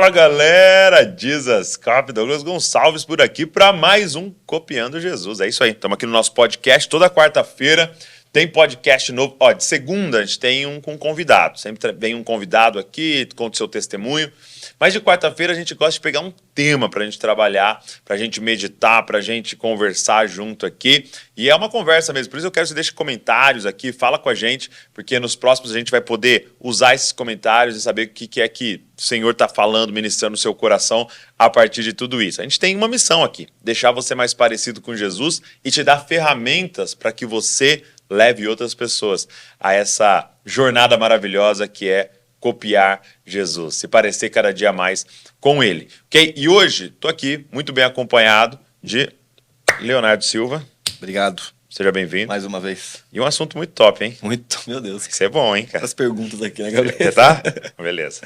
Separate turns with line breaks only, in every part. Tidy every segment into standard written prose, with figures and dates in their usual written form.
Fala galera, Jesus Cop, Douglas Gonçalves por aqui para mais um Copiando Jesus. É isso aí, estamos aqui no nosso podcast toda quarta-feira. Tem podcast novo, de segunda a gente tem um com convidado, sempre vem um convidado aqui, conta o seu testemunho, mas de quarta-feira a gente gosta de pegar um tema para a gente trabalhar, para a gente meditar, para a gente conversar junto aqui, e é uma conversa mesmo, por isso eu quero que você deixe comentários aqui, fala com a gente, porque nos próximos a gente vai poder usar esses comentários e saber o que é que o Senhor está falando, ministrando no seu coração a partir de tudo isso. A gente tem uma missão aqui, deixar você mais parecido com Jesus e te dar ferramentas para que você leve outras pessoas a essa jornada maravilhosa que é copiar Jesus, se parecer cada dia mais com Ele. Ok? E hoje estou aqui muito bem acompanhado de Leonardo Silva.
Obrigado.
Seja bem-vindo.
Mais uma vez.
E um assunto muito top, hein?
Muito, meu Deus.
Isso é bom, hein, cara?
As perguntas aqui na cabeça.
Você tá? Beleza.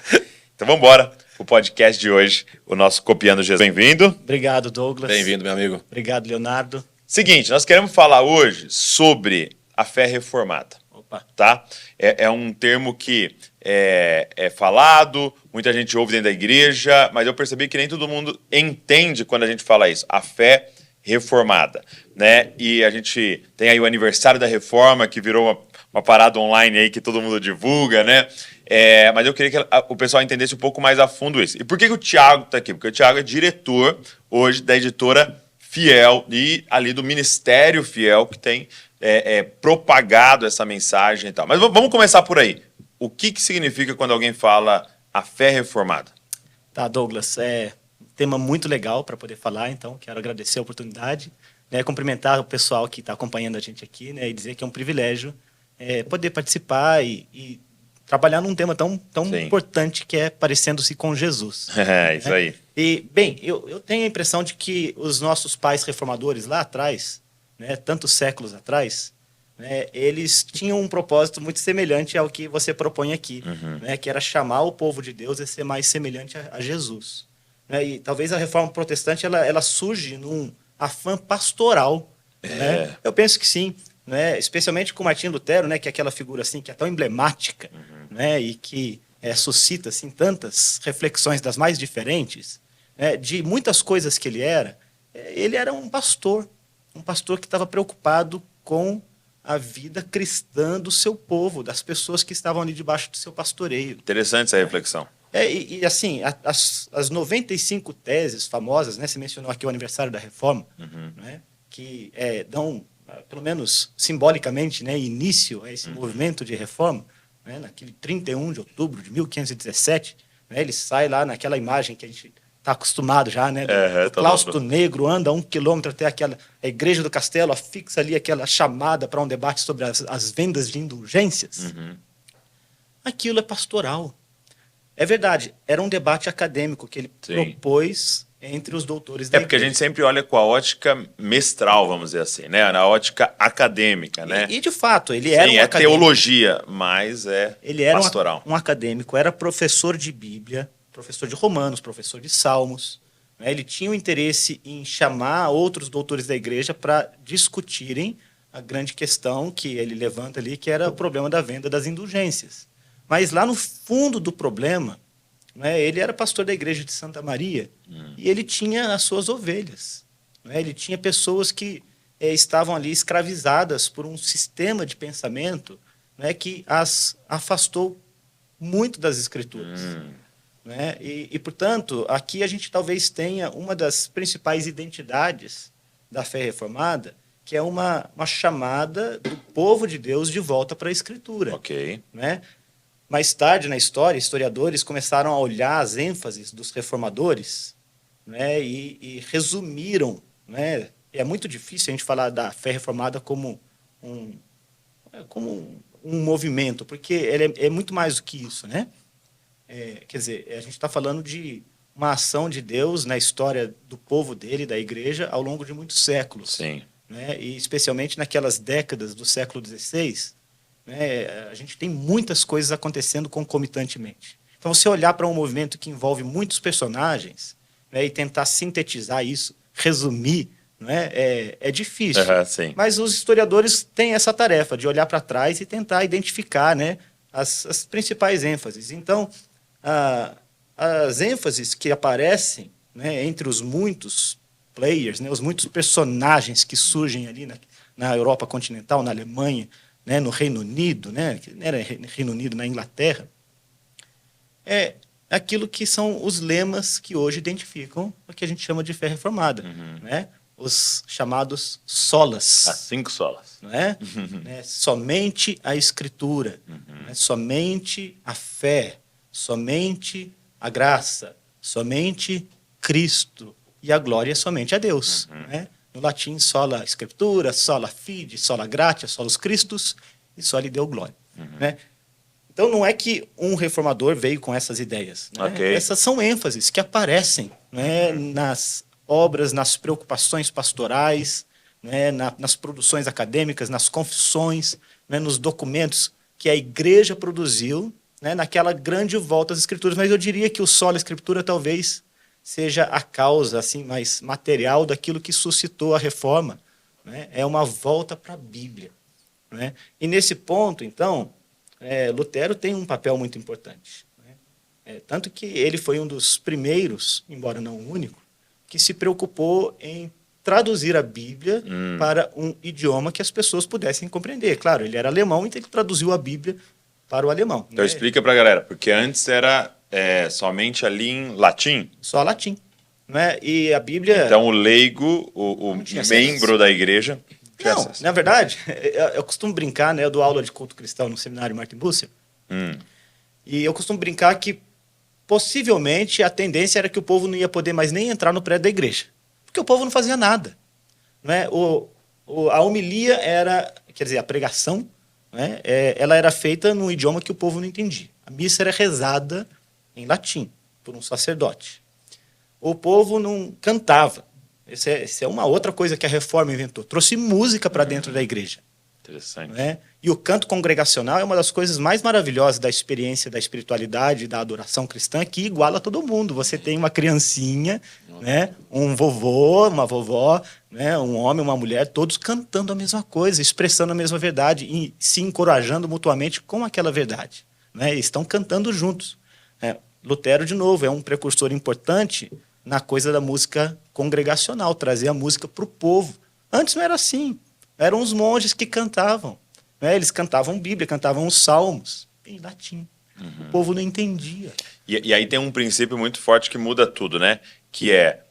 Então vamos embora. O podcast de hoje, o nosso Copiando Jesus. Bem-vindo.
Obrigado, Douglas.
Bem-vindo, meu amigo.
Obrigado, Leonardo.
Seguinte, nós queremos falar hoje sobre a fé reformada.
Opa.
Tá? É um termo que é falado, muita gente ouve dentro da igreja, mas eu percebi que nem todo mundo entende quando a gente fala isso. A fé reformada, né? E a gente tem aí o aniversário da reforma, que virou uma parada online aí que todo mundo divulga, né? Mas eu queria que o pessoal entendesse um pouco mais a fundo isso. E por que o Thiago está aqui? Porque o Thiago é diretor hoje da editora Fiel e ali do Ministério Fiel, que tem propagado essa mensagem e tal. Mas vamos começar por aí. O que significa quando alguém fala a fé reformada?
Tá, Douglas, um tema muito legal para poder falar, então quero agradecer a oportunidade, né, cumprimentar o pessoal que está acompanhando a gente aqui, né, e dizer que é um privilégio poder participar e trabalhar num tema tão importante que é parecendo-se com Jesus.
É, isso aí.
E, bem, eu tenho a impressão de que os nossos pais reformadores lá atrás, né, tantos séculos atrás, né, eles tinham um propósito muito semelhante ao que você propõe aqui, né, que era chamar o povo de Deus a ser mais semelhante a Jesus. Né, e talvez a reforma protestante ela surge num afã pastoral. Né? Eu penso que sim, né, especialmente com Martinho Lutero, né, que é aquela figura assim, que é tão emblemática, né, e que suscita assim, tantas reflexões das mais diferentes, né, de muitas coisas que ele era um pastor que estava preocupado com a vida cristã do seu povo, das pessoas que estavam ali debaixo do seu pastoreio.
Interessante essa reflexão.
E assim, as 95 teses famosas, né, você mencionou aqui o aniversário da Reforma, né, que dão, pelo menos simbolicamente, né, início a esse movimento de reforma, né, naquele 31 de outubro de 1517, né, ele sai lá naquela imagem que a gente está acostumado já, né? Do claustro negro, anda 1 quilômetro até a igreja do castelo, afixa ali aquela chamada para um debate sobre as vendas de indulgências. Aquilo é pastoral. É verdade, era um debate acadêmico que ele propôs entre os doutores da igreja.
Porque a gente sempre olha com a ótica mestral, vamos dizer assim, né? Na ótica acadêmica, né?
E de fato, ele era um acadêmico.
Teologia, mas
ele era
pastoral.
Um acadêmico, era professor de Bíblia, professor de Romanos, professor de Salmos. Né? Ele tinha o interesse em chamar outros doutores da igreja para discutirem a grande questão que ele levanta ali, que era o problema da venda das indulgências. Mas lá no fundo do problema, né, ele era pastor da igreja de Santa Maria e ele tinha as suas ovelhas. Né? Ele tinha pessoas que estavam ali escravizadas por um sistema de pensamento, né, que as afastou muito das Escrituras. Né? E, portanto, aqui a gente talvez tenha uma das principais identidades da fé reformada, que é uma chamada do povo de Deus de volta para a Escritura.
Ok.
Né? Mais tarde na história, historiadores começaram a olhar as ênfases dos reformadores, né, e resumiram. Né? É muito difícil a gente falar da fé reformada como um movimento, porque ele é muito mais do que isso, né? Quer dizer, a gente está falando de uma ação de Deus na história do povo dele, da igreja, ao longo de muitos séculos.
Sim.
Né? E especialmente naquelas décadas do século XVI, né, a gente tem muitas coisas acontecendo concomitantemente. Então, você olhar para um movimento que envolve muitos personagens, né, e tentar sintetizar isso, resumir, né, é difícil.
Sim.
Mas os historiadores têm essa tarefa de olhar para trás e tentar identificar, né, as principais ênfases. Então, as ênfases que aparecem, né, entre os muitos players, né, os muitos personagens que surgem ali na Europa continental, na Alemanha, né, no Reino Unido, né, que não era Reino Unido, na Inglaterra, é aquilo que são os lemas que hoje identificam o que a gente chama de fé reformada, né? Os chamados solas.
As 5 solas.
Não é? Né? Somente a Escritura, né? Somente a fé, somente a graça, somente Cristo e a glória somente a Deus. Né? No latim, sola Scriptura, sola fide, sola gratia, solus Christus e soli Deo glória. Né? Então, não é que um reformador veio com essas ideias. Né?
Ok.
Essas são ênfases que aparecem, né, nas obras, nas preocupações pastorais, né, nas produções acadêmicas, nas confissões, né, nos documentos que a igreja produziu, né, naquela grande volta às Escrituras. Mas eu diria que o sola Escritura talvez seja a causa assim, mais material daquilo que suscitou a reforma. Né? É uma volta para a Bíblia. Né? E nesse ponto, então, Lutero tem um papel muito importante. Né? Tanto que ele foi um dos primeiros, embora não o único, que se preocupou em traduzir a Bíblia para um idioma que as pessoas pudessem compreender. Claro, ele era alemão, então ele traduziu a Bíblia para o alemão.
Então
né?
explica pra galera, porque antes era somente ali em latim.
Só latim. Né? E a Bíblia...
Então o leigo, o
Não tinha
membro
acesso.
da igreja... tinha
Não,
acesso.
na verdade, eu costumo brincar, né? Eu dou aula de culto cristão no seminário Martin Bucer, e eu costumo brincar que possivelmente a tendência era que o povo não ia poder mais nem entrar no prédio da igreja, porque o povo não fazia nada. Né? A homilia era, quer dizer, a pregação, né? Ela era feita num idioma que o povo não entendia. A missa era rezada em latim, por um sacerdote. O povo não cantava. Essa é uma outra coisa que a reforma inventou. Trouxe música para dentro da igreja.
Interessante.
Né? E o canto congregacional é uma das coisas mais maravilhosas da experiência da espiritualidade, da adoração cristã, que iguala todo mundo. Você tem uma criancinha, né? Um vovô, uma vovó, né? Um homem, uma mulher, todos cantando a mesma coisa, expressando a mesma verdade e se encorajando mutuamente com aquela verdade. Né? Estão cantando juntos. Lutero, de novo, é um precursor importante na coisa da música congregacional, trazer a música para o povo. Antes não era assim. Eram os monges que cantavam. Né? Eles cantavam Bíblia, cantavam os salmos em latim. O povo não entendia.
E aí tem um princípio muito forte que muda tudo, né? Que é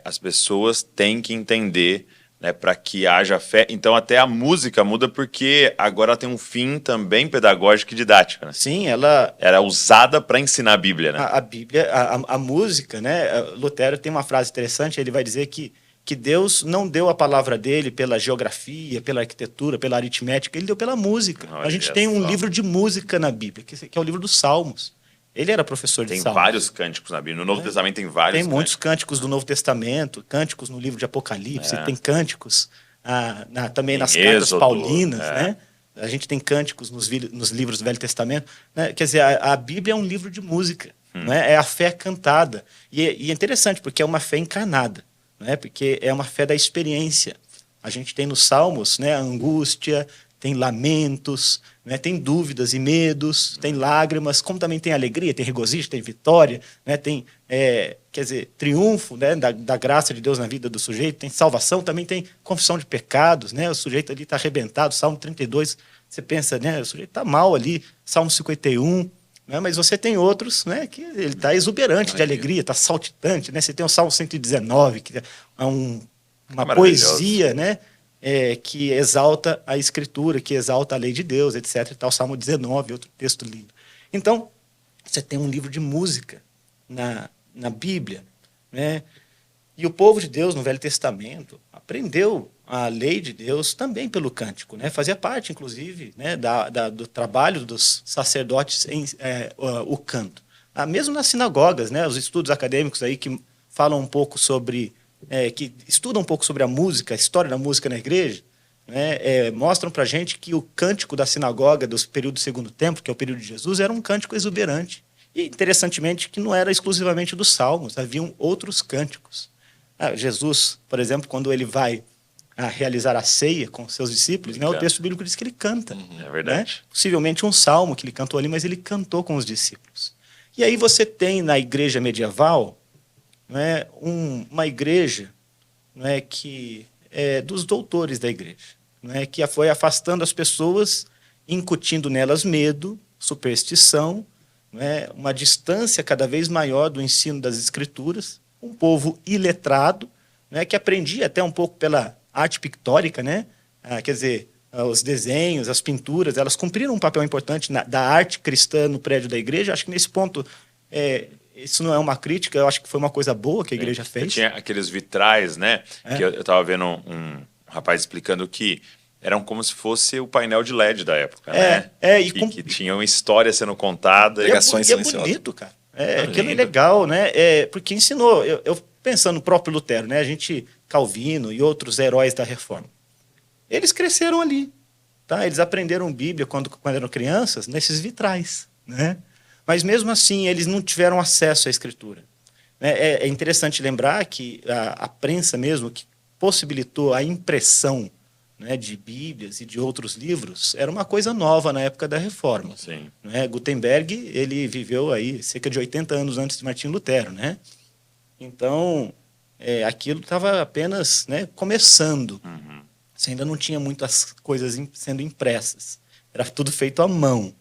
as pessoas têm que entender, né, para que haja fé. Então até a música muda porque agora ela tem um fim também pedagógico e didático. Né?
Sim, ela...
Era usada para ensinar a Bíblia, né?
A Bíblia, a música, né? Lutero tem uma frase interessante, ele vai dizer que Deus não deu a palavra dele pela geografia, pela arquitetura, pela aritmética, ele deu pela música.
Olha
A gente tem um
só.
livro de música na Bíblia, que é o livro dos Salmos. Ele era professor de
Tem
Salmos.
vários cânticos na Bíblia. No Novo Testamento tem vários
Tem muitos cânticos do Novo Testamento, cânticos no livro de Apocalipse, tem cânticos também nas cartas
Êxodo,
paulinas, né? A gente tem cânticos nos livros do Velho Testamento. Né? Quer dizer, a Bíblia é um livro de música, né? É a fé cantada. E é interessante, porque é uma fé encarnada, né? Porque é uma fé da experiência. A gente tem nos Salmos, né, a angústia, tem lamentos, né, tem dúvidas e medos, tem lágrimas, como também tem alegria, tem regozijo, tem vitória, né, tem, quer dizer, triunfo, né, da graça de Deus na vida do sujeito, tem salvação, também tem confissão de pecados, né, o sujeito ali está arrebentado, Salmo 32, você pensa, né, o sujeito está mal ali, Salmo 51, né, mas você tem outros, né, que ele está exuberante de alegria, está saltitante, né, você tem o Salmo 119, que é uma poesia, né, que exalta a Escritura, que exalta a lei de Deus, etc. E tal. Salmo 19, outro texto lindo. Então, você tem um livro de música na Bíblia. Né? E o povo de Deus, no Velho Testamento, aprendeu a lei de Deus também pelo cântico. Né? Fazia parte, inclusive, né, do trabalho dos sacerdotes o canto. Mesmo nas sinagogas, né, os estudos acadêmicos aí que falam um pouco sobre... que estudam um pouco sobre a música, a história da música na igreja, né, mostram para a gente que o cântico da sinagoga do período do Segundo Templo, que é o período de Jesus, era um cântico exuberante. E, interessantemente, que não era exclusivamente dos salmos, haviam outros cânticos. Jesus, por exemplo, quando ele vai realizar a ceia com seus discípulos, né, o texto bíblico diz que ele canta.
É verdade.
Né? Possivelmente um salmo que ele cantou ali, mas ele cantou com os discípulos. E aí você tem na igreja medieval, né, uma igreja, né, que é dos doutores da igreja, né, que foi afastando as pessoas, incutindo nelas medo, superstição, né, uma distância cada vez maior do ensino das escrituras, um povo iletrado, né, que aprendia até um pouco pela arte pictórica, né, quer dizer, os desenhos, as pinturas, elas cumpriram um papel importante da arte cristã no prédio da igreja. Acho que nesse ponto, isso não é uma crítica, eu acho que foi uma coisa boa que a igreja fez.
Tinha aqueles vitrais, né? Que eu estava vendo um rapaz explicando que eram como se fosse o painel de LED da época, né? Que tinha uma história sendo contada.
Pregações
é bonito, cara. Aquilo é legal, né? Porque ensinou, eu pensando no próprio Lutero, né? A gente, Calvino e outros heróis da Reforma, eles cresceram ali, tá? Eles aprenderam Bíblia quando eram crianças, nesses vitrais, né? Mas mesmo assim, eles não tiveram acesso à Escritura. É interessante lembrar que a prensa mesmo, que possibilitou a impressão, né, de Bíblias e de outros livros, era uma coisa nova na época da Reforma.
Sim.
Né? Gutenberg, ele viveu aí cerca de 80 anos antes de Martinho Lutero, né? Então, aquilo estava apenas, né, começando.
Uhum.
Você ainda não tinha muitas coisas sendo impressas. Era tudo feito à mão,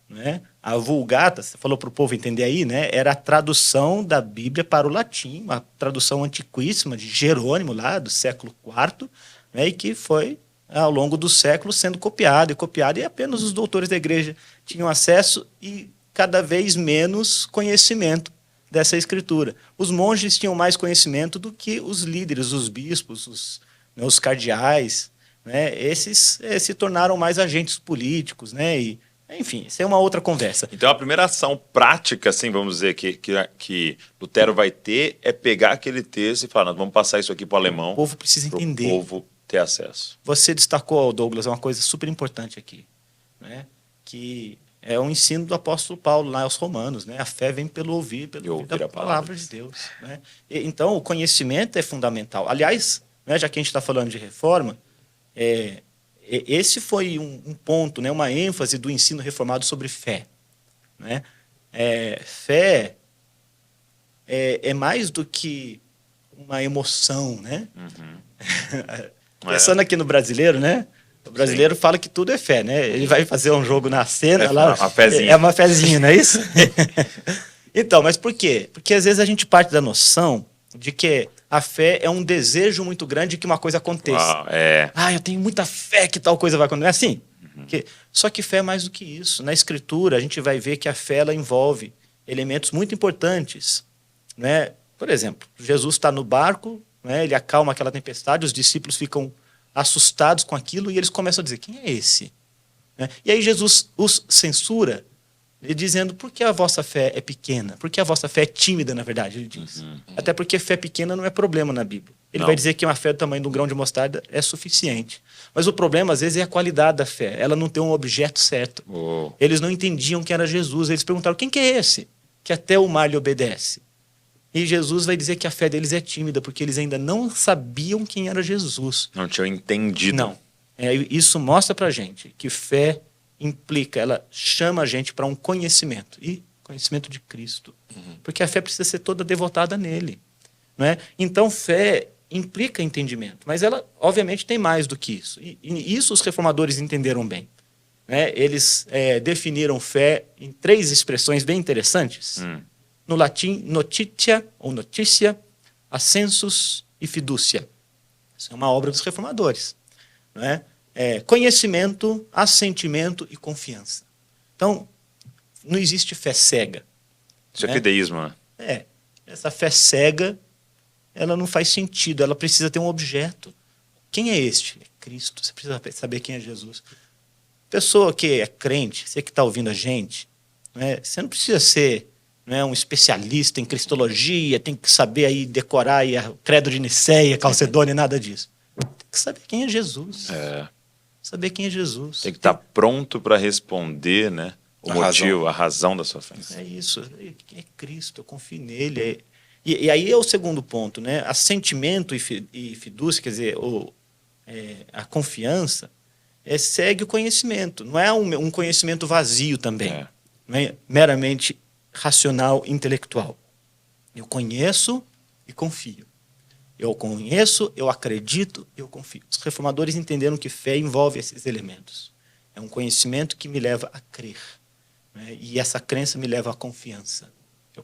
né? A Vulgata, você falou para o povo entender aí, né? Era a tradução da Bíblia para o latim, uma tradução antiquíssima de Jerônimo, lá do século IV, né? E que foi, ao longo dos séculos, sendo copiada, e apenas os doutores da igreja tinham acesso e cada vez menos conhecimento dessa escritura. Os monges tinham mais conhecimento do que os líderes, os bispos, os cardeais, né? Esses se tornaram mais agentes políticos, né? E, enfim, isso é uma outra conversa.
Então, a primeira ação prática, assim, vamos dizer, que Lutero vai ter é pegar aquele texto e falar, nós vamos passar isso aqui para o alemão.
O povo precisa entender.
Para o povo ter acesso.
Você destacou, Douglas, uma coisa super importante aqui, né? Que é o ensino do apóstolo Paulo lá aos Romanos, né? A fé vem pelo ouvir da palavra de Deus, né? Então, o conhecimento é fundamental. Aliás, né, já que a gente está falando de reforma, esse foi um ponto, né, uma ênfase do ensino reformado sobre fé, né? Fé é mais do que uma emoção, né?
Uhum.
Pensando aqui no brasileiro, né? O brasileiro fala que tudo é fé, né? Ele vai fazer um jogo na cena lá.
Uma fezinha.
É uma fezinha, não é isso? Então, mas por quê? Porque às vezes a gente parte da noção de que a fé é um desejo muito grande que uma coisa aconteça. Eu tenho muita fé que tal coisa vai acontecer. É assim?
Uhum.
Só que fé é mais do que isso. Na Escritura, a gente vai ver que a fé ela envolve elementos muito importantes, né? Por exemplo, Jesus está no barco, né? Ele acalma aquela tempestade, os discípulos ficam assustados com aquilo e eles começam a dizer, quem é esse? Né? E aí Jesus os censura, ele dizendo, por que a vossa fé é pequena? Por que a vossa fé é tímida, na verdade, ele diz.
Uhum.
Até porque fé pequena não é problema na Bíblia. Ele
Não.
vai dizer que uma fé do tamanho de um grão de mostarda é suficiente. Mas o problema, às vezes, é a qualidade da fé. Ela não tem um objeto certo. Eles não entendiam que era Jesus. Eles perguntaram, quem que é esse? Que até o mar lhe obedece. E Jesus vai dizer que a fé deles é tímida, porque eles ainda não sabiam quem era Jesus.
Não tinham entendido.
Não. Isso mostra pra gente que fé implica, ela chama a gente para um conhecimento. E conhecimento de Cristo. Uhum. Porque a fé precisa ser toda devotada nele. Não é? Então, fé implica entendimento. Mas ela, obviamente, tem mais do que isso. E isso os reformadores entenderam bem. Né? Eles definiram fé em 3 expressões bem interessantes. No latim, notitia, ou notícia, assensus e fidúcia. Isso é uma obra dos reformadores. Não é? Conhecimento, assentimento e confiança. Então, não existe fé cega.
Isso é fideísmo, né?
Essa fé cega, ela não faz sentido, ela precisa ter um objeto. Quem é este? É Cristo. Você precisa saber quem é Jesus. Pessoa que é crente, você que está ouvindo a gente, né, você não precisa ser um especialista em cristologia, tem que saber aí decorar aí o credo de Nicéia, Calcedônia, nada disso. Tem que saber quem é Jesus. Saber quem é Jesus.
Tem que estar pronto para responder, né? A razão da sua fé.
É isso. É Cristo, eu confio nele. E aí é o segundo ponto, né? Assentimento e fidúcia, quer dizer, a confiança, segue o conhecimento. Não é um conhecimento vazio também. Não é meramente racional intelectual. Eu conheço e confio. Eu conheço, eu acredito, eu confio. Os reformadores entenderam que fé envolve esses elementos. É um conhecimento que me leva a crer, né? E essa crença me leva à confiança. Eu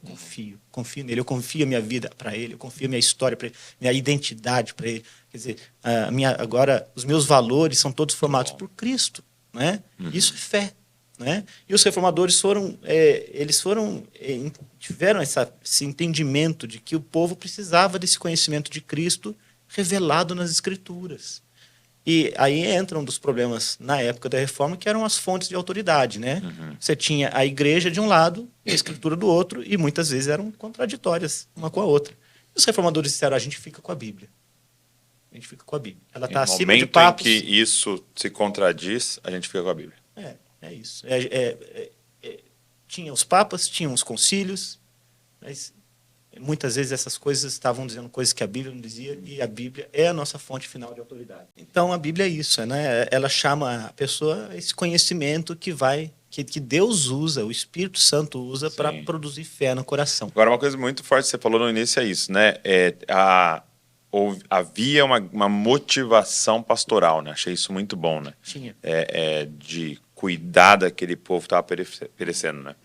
confio nele, eu confio a minha vida para ele, eu confio a minha história para ele, minha identidade para ele. Quer dizer, agora os meus valores são todos formados por Cristo, né? Isso é fé, né? E os reformadores tiveram esse entendimento de que o povo precisava desse conhecimento de Cristo revelado nas Escrituras. E aí entra um dos problemas na época da Reforma, que eram as fontes de autoridade, né? Você tinha a igreja de um lado e a escritura do outro, e muitas vezes eram contraditórias uma com a outra. E os reformadores disseram, a gente fica com a Bíblia. A gente fica com a Bíblia. Ela está acima de papos.
No momento em que isso se contradiz, a gente fica com a Bíblia.
É isso. Tinha os papas, tinham os concílios, mas muitas vezes essas coisas estavam dizendo coisas que a Bíblia não dizia, e a Bíblia é a nossa fonte final de autoridade. Então a Bíblia é isso, né? Ela chama a pessoa a esse conhecimento que Deus usa, o Espírito Santo usa para produzir fé no coração.
Agora, uma coisa muito forte que você falou no início é isso, né? Havia uma motivação pastoral, né? Achei isso muito bom, né?
Tinha.
De cuidar daquele povo que estava perecendo, né?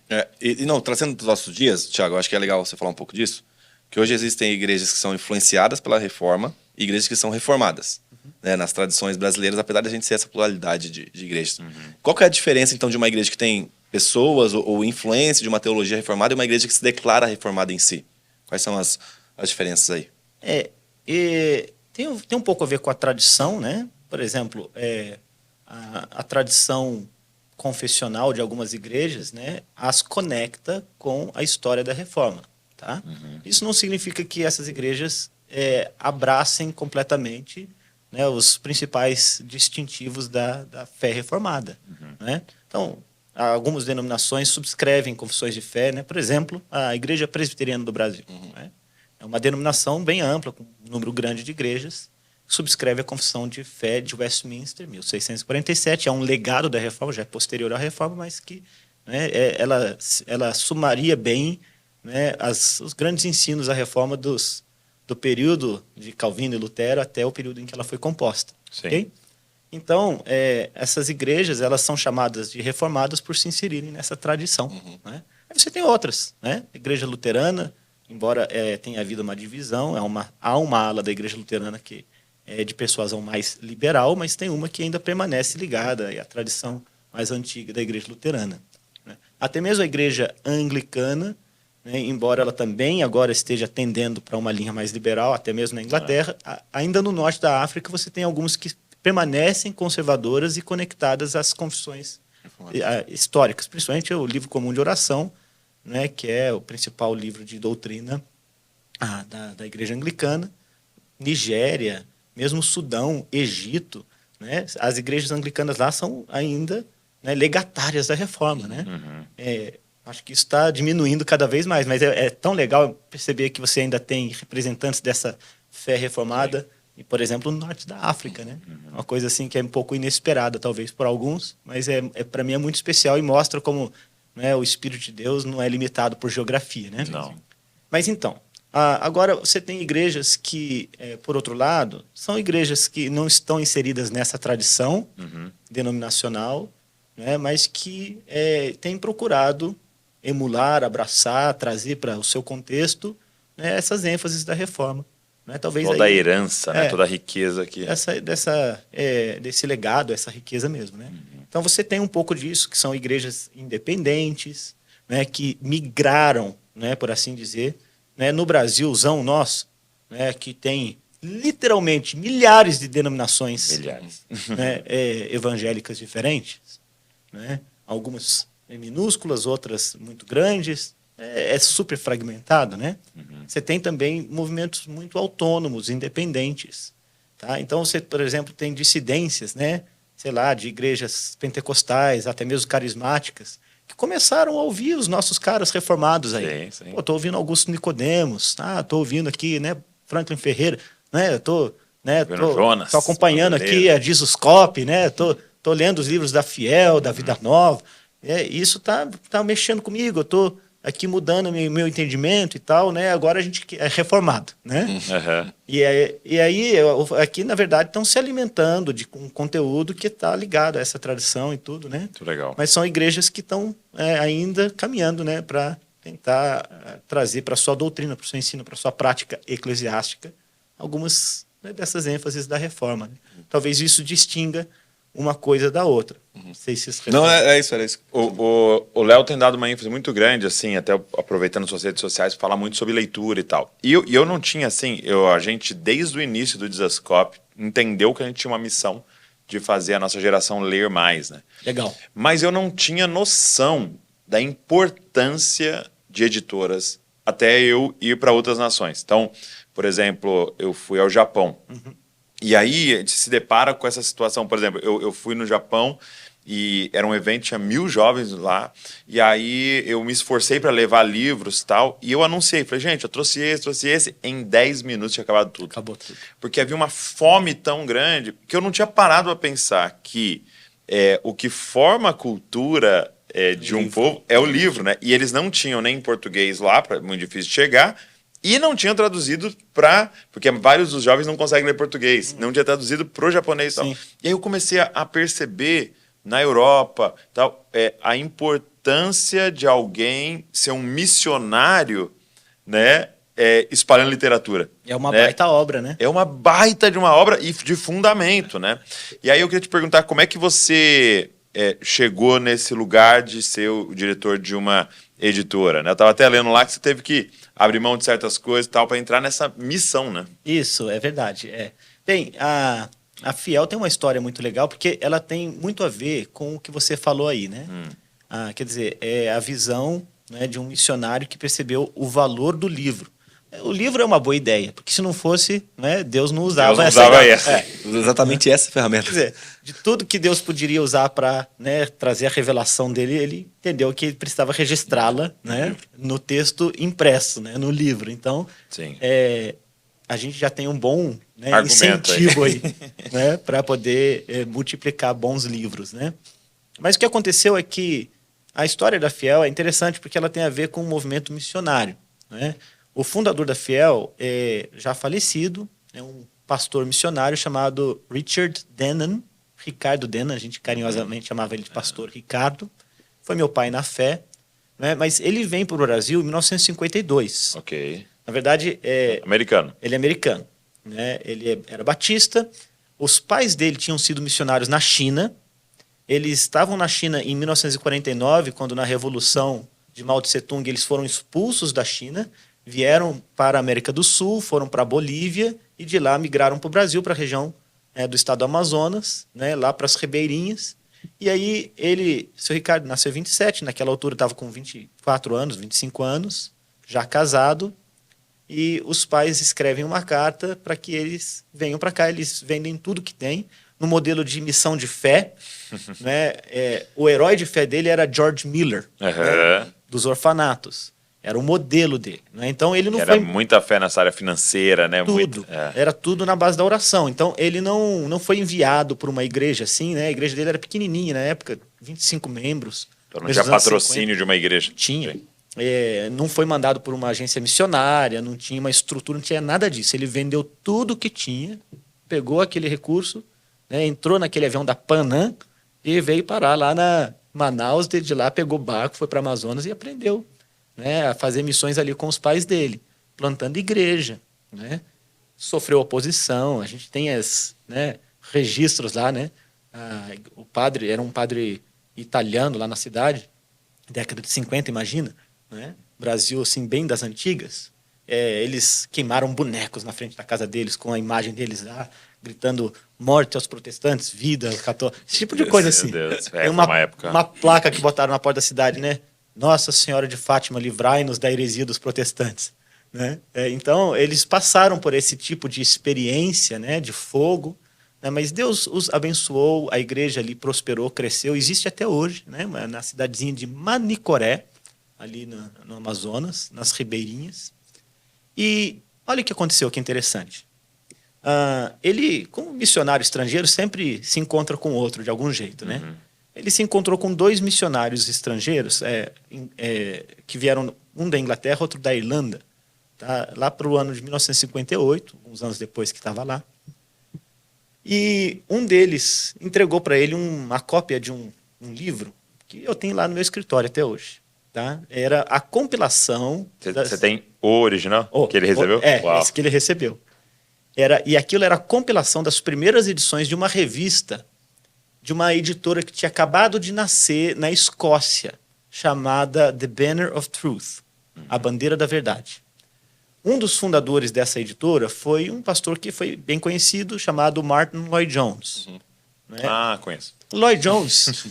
Não, trazendo para os nossos dias, Tiago, eu acho que é legal você falar um pouco disso, que hoje existem igrejas que são influenciadas pela reforma e igrejas que são reformadas, né, nas tradições brasileiras, apesar de a gente ser essa pluralidade de igrejas. Qual que é a diferença, então, de uma igreja que tem pessoas ou influência de uma teologia reformada e uma igreja que se declara reformada em si? Quais são as diferenças aí?
Tem um pouco a ver com a tradição, né? Por exemplo, a tradição confessional de algumas igrejas, né, as conecta com a história da reforma, tá? Isso não significa que essas igrejas abracem completamente, né, os principais distintivos da fé reformada, né? Então, algumas denominações subscrevem confissões de fé, né? Por exemplo, a Igreja Presbiteriana do Brasil, né? É uma denominação bem ampla, com um número grande de igrejas, subscreve a Confissão de Fé de Westminster, 1647, é um legado da Reforma, já é posterior à Reforma, mas que, né, ela sumaria bem, né, os grandes ensinos da Reforma do período de Calvino e Lutero até o período em que ela foi composta. Okay? Então, essas igrejas elas são chamadas de reformadas por se inserirem nessa tradição. Né? Aí você tem outras, né? Igreja luterana, embora tenha havido uma divisão, há uma ala da Igreja luterana que é de persuasão mais liberal, mas tem uma que ainda permanece ligada à tradição mais antiga da Igreja luterana. Né? Até mesmo a Igreja anglicana, né, embora ela também agora esteja tendendo para uma linha mais liberal, até mesmo na Inglaterra, ainda no norte da África você tem alguns que permanecem conservadoras e conectadas às confissões históricas, principalmente o Livro Comum de Oração, né, que é o principal livro de doutrina da Igreja Anglicana. Nigéria, mesmo Sudão, Egito, né, as igrejas anglicanas lá são ainda, né, legatárias da Reforma. Né? Acho que isso está diminuindo cada vez mais, mas é tão legal perceber que você ainda tem representantes dessa fé reformada, e, por exemplo, no norte da África. Né? Uma coisa assim que é um pouco inesperada, talvez, por alguns, mas para mim é muito especial e mostra como, né, o Espírito de Deus não é limitado por geografia. Né?
Não.
Mas então, agora você tem igrejas que, por outro lado, são igrejas que não estão inseridas nessa tradição denominacional, né, mas que têm procurado emular, abraçar, trazer para o seu contexto, né, essas ênfases da reforma. Né? Talvez
toda a herança, né? Toda a riqueza aqui.
Desse legado, essa riqueza mesmo. Né? Então você tem um pouco disso, que são igrejas independentes, né, que migraram, né, por assim dizer, né, no Brasilzão nosso, né, que tem literalmente milhares de denominações né, evangélicas diferentes, né, algumas minúsculas, outras muito grandes, super fragmentado. Né? Você tem também movimentos muito autônomos, independentes. Tá? Então você, por exemplo, tem dissidências, né, sei lá, de igrejas pentecostais, até mesmo carismáticas, que começaram a ouvir os nossos caras reformados aí.
Sim.
Pô, tô ouvindo Augusto Nicodemos, tô ouvindo aqui, né, Franklin Ferreira, né, tô acompanhando aqui a Jesus Cop, né, tô lendo os livros da Fiel, da Vida Nova. Isso tá mexendo comigo, eu tô aqui mudando meu entendimento e tal, né? Agora a gente é reformado, né?
Uhum.
E aí, aqui, na verdade, estão se alimentando de um conteúdo que está ligado a essa tradição e tudo, né?
Muito legal.
Mas são igrejas que estão ainda caminhando, né? Para tentar trazer para a sua doutrina, para o seu ensino, para a sua prática eclesiástica, algumas, né, dessas ênfases da reforma. Né? Talvez isso distinga uma coisa da outra. Não sei se isso
Não, era isso.
O Léo tem dado uma ênfase muito grande, assim, até aproveitando suas redes sociais, para falar muito sobre leitura e tal. E eu não tinha, assim, a gente, desde o início do Dizascope, entendeu que a gente tinha uma missão de fazer a nossa geração ler mais, né?
Legal.
Mas eu não tinha noção da importância de editoras até eu ir para outras nações. Então, por exemplo, eu fui ao Japão.
Uhum.
E aí a gente se depara com essa situação. Por exemplo, eu fui no Japão e era um evento, tinha 1000 jovens lá. E aí eu me esforcei para levar livros e tal. E eu anunciei, falei, gente, eu trouxe esse. Em 10 minutos tinha acabado tudo.
Acabou tudo.
Porque havia uma fome tão grande que eu não tinha parado a pensar que o que forma a cultura de um povo é o livro, né? E eles não tinham nem em português lá, muito difícil de chegar. E não tinham traduzido porque vários dos jovens não conseguem ler português. Não tinha traduzido para o japonês e tal.
Sim.
E aí eu comecei a perceber, na Europa, tal, a importância de alguém ser um missionário, né, espalhando literatura.
É uma
né?
baita obra, né?
É uma baita de uma obra e de fundamento, né? E aí eu queria te perguntar como é que você chegou nesse lugar de ser o diretor de uma editora, né? Eu estava até lendo lá que você teve que abrir mão de certas coisas e tal para entrar nessa missão, né?
Isso, é verdade. Bem, a Fiel tem uma história muito legal porque ela tem muito a ver com o que você falou aí, né? Quer dizer, é a visão, né, de um missionário que percebeu o valor do livro. O livro é uma boa ideia, porque se não fosse, né, Deus não usava essa.
Exatamente essa ferramenta.
Quer dizer, de tudo que Deus poderia usar para, né, trazer a revelação dele, ele entendeu que ele precisava registrá-la, né, no texto impresso, né, no livro. Então,
Sim.
A gente já tem um bom, né,
argumento
incentivo aí, né, para poder multiplicar bons livros, né? Mas o que aconteceu é que a história da Fiel é interessante porque ela tem a ver com um movimento missionário, né? O fundador da Fiel é já falecido, é um pastor missionário chamado Richard Denham, Ricardo Denham, a gente carinhosamente chamava ele de pastor Ricardo. Foi meu pai na fé, né? Mas ele vem para o Brasil em 1952.
Ok.
Na verdade,
Americano.
ele é americano, né? Ele era batista. Os pais dele tinham sido missionários na China. Eles estavam na China em 1949, quando na Revolução de Mao Tse Tung eles foram expulsos da China, vieram para a América do Sul, foram para a Bolívia e de lá migraram para o Brasil, para a região do estado do Amazonas, né, lá para as Ribeirinhas. E aí seu Ricardo nasceu em 27, naquela altura estava com 24 anos, 25 anos, já casado. E os pais escrevem uma carta para que eles venham para cá. Eles vendem tudo que tem, no modelo de missão de fé. Né? O herói de fé dele era George Miller, né? Dos orfanatos. Era o modelo dele. Né? Então ele não
Era muita fé nessa área financeira, né?
Tudo. Era tudo na base da oração. Então ele não foi enviado por uma igreja assim, né? A igreja dele era pequenininha na época, 25 membros.
Então não tinha patrocínio de uma igreja.
Tinha.
Sim.
Não foi mandado por uma agência missionária, não tinha uma estrutura, não tinha nada disso. Ele vendeu tudo que tinha, pegou aquele recurso, né, entrou naquele avião da Panam e veio parar lá na Manaus. De lá pegou barco, foi para Amazonas e aprendeu, né, a fazer missões ali com os pais dele, plantando igreja. Né? Sofreu oposição, a gente tem registros lá. Né? O padre era um padre italiano lá na cidade, década de 50, imagina. Né? Brasil, assim, bem das antigas. Eles queimaram bonecos na frente da casa deles com a imagem deles lá, gritando morte aos protestantes, vida aos católicos, esse tipo de coisa assim. Tem uma placa que botaram na porta da cidade, né? Nossa Senhora de Fátima, livrai-nos da heresia dos protestantes. Né? Então, eles passaram por esse tipo de experiência, né, de fogo, né? Mas Deus os abençoou, a igreja ali prosperou, cresceu, existe até hoje, né? Na cidadezinha de Manicoré, ali no Amazonas, nas Ribeirinhas. E olha o que aconteceu, que interessante. Ele, como missionário estrangeiro, sempre se encontra com outro de algum jeito. Né? ele se encontrou com 2 missionários estrangeiros que vieram, um da Inglaterra, outro da Irlanda, tá? Lá para o ano de 1958, uns anos depois que estava lá. E um deles entregou para ele uma cópia de um livro que eu tenho lá no meu escritório até hoje. Tá? Era a compilação...
Você tem o original que ele recebeu?
Esse que ele recebeu. E aquilo era a compilação das primeiras edições de uma revista de uma editora que tinha acabado de nascer na Escócia, chamada The Banner of Truth, a Bandeira da Verdade. Um dos fundadores dessa editora foi um pastor que foi bem conhecido, chamado Martin Lloyd-Jones. Né?
Ah, conheço.
Lloyd Jones.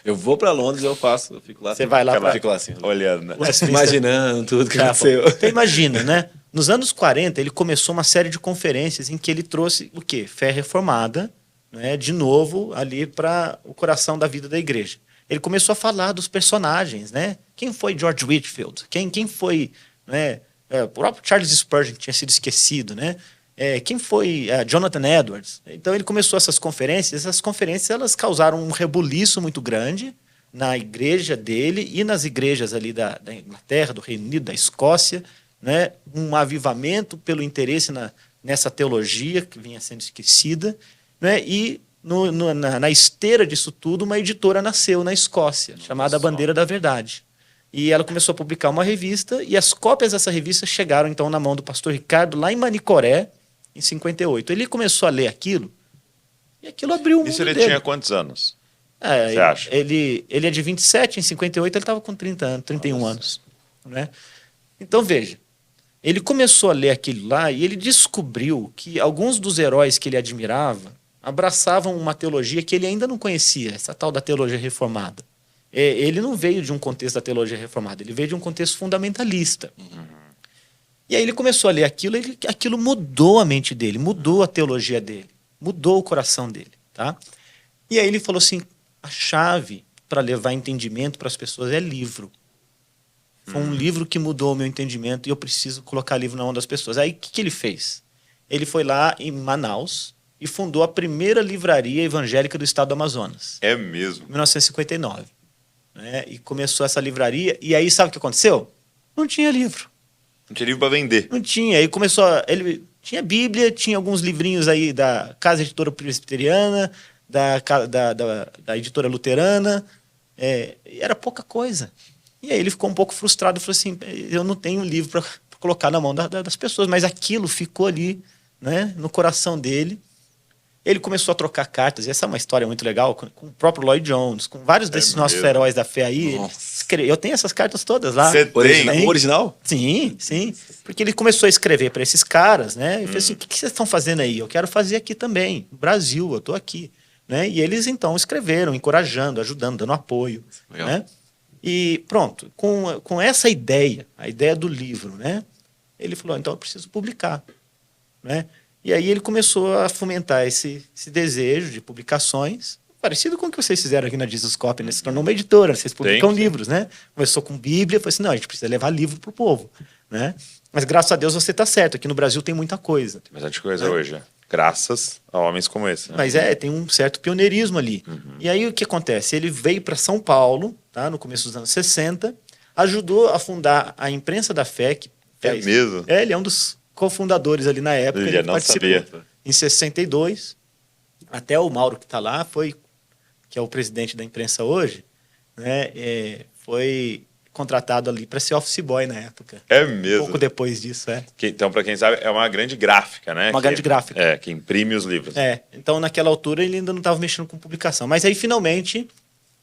Eu vou para Londres, eu fico lá.
Você vai lá,
fico lá assim,
olhando, né?
imaginando tudo que aconteceu.
Então imagina, né? Nos anos 40, ele começou uma série de conferências em que ele trouxe o quê? Fé reformada, né? De novo, ali para o coração da vida da igreja. Ele começou a falar dos personagens, né? Quem foi George Whitefield? Quem foi, né? O próprio Charles Spurgeon, que tinha sido esquecido, né? Quem foi Jonathan Edwards? Então ele começou essas conferências elas causaram um rebuliço muito grande na igreja dele e nas igrejas ali da Inglaterra, do Reino Unido, da Escócia, né? Um avivamento pelo interesse nessa teologia que vinha sendo esquecida, né? E na esteira disso tudo, uma editora nasceu na Escócia, chamada Bandeira da Verdade. E ela começou a publicar uma revista, e as cópias dessa revista chegaram então na mão do pastor Ricardo, lá em Manicoré, em 58. Ele começou a ler aquilo, e aquilo abriu o mundo
Isso ele
dele.
tinha quantos anos?
Você
acha?
Ele é de 27, em 58 ele estava com 30 anos, 31 anos. Né? Então, veja, ele começou a ler aquilo lá e ele descobriu que alguns dos heróis que ele admirava abraçavam uma teologia que ele ainda não conhecia, essa tal da teologia reformada. Ele não veio de um contexto da teologia reformada, ele veio de um contexto fundamentalista. E aí ele começou a ler aquilo, e aquilo mudou a mente dele, mudou a teologia dele, mudou o coração dele. Tá? E aí ele falou assim, a chave para levar entendimento para as pessoas é livro. Foi um livro que mudou o meu entendimento e eu preciso colocar livro na mão das pessoas. Aí o que ele fez? Ele foi lá em Manaus e fundou a primeira livraria evangélica do estado do Amazonas.
É mesmo?
Em 1959. Né? E começou essa livraria. E aí sabe o que aconteceu? Não tinha livro.
Não tinha livro para vender.
Não tinha. Aí começou... Ele tinha Bíblia, tinha alguns livrinhos aí da Casa Editora Presbiteriana, da Editora Luterana. Era pouca coisa. E aí ele ficou um pouco frustrado e falou assim, eu não tenho livro para colocar na mão das pessoas, mas aquilo ficou ali, né, no coração dele. Ele começou a trocar cartas, e essa é uma história muito legal, com o próprio Lloyd Jones, com vários desses nossos heróis da fé aí. Eu tenho essas cartas todas lá.
Você tem?
Original?
Sim, sim. Porque ele começou a escrever para esses caras, né? E falou assim, o que vocês estão fazendo aí? Eu quero fazer aqui também, no Brasil, eu estou aqui. Né? E eles, então, escreveram, encorajando, ajudando, dando apoio.
Legal.
Né? E pronto, com essa ideia, a ideia do livro, né? Ele falou, então eu preciso publicar. Né? E aí ele começou a fomentar esse desejo de publicações, parecido com o que vocês fizeram aqui na Jesus Copy, né? Se tornou uma editora, vocês publicam livros, né? Começou com Bíblia, falou assim, não, a gente precisa levar livro para o povo. Né? Mas graças a Deus você está certo, aqui no Brasil tem muita coisa.
Tem bastante coisa hoje, graças a homens como esse. Né?
Mas tem um certo pioneirismo ali. E aí o que acontece? Ele veio para São Paulo, tá? No começo dos anos 60, ajudou a fundar a Imprensa da Fé.
Mesmo?
Ele é um dos cofundadores ali na época.
Ele não sabia.
Em 62, até o Mauro que está lá, que é o presidente da imprensa hoje, né? Foi contratado ali para ser office boy na época.
É mesmo?
Pouco depois disso,
Então, para quem sabe, é uma grande gráfica, né?
Grande gráfica.
Que imprime os livros.
Então, naquela altura, ele ainda não estava mexendo com publicação. Mas aí, finalmente,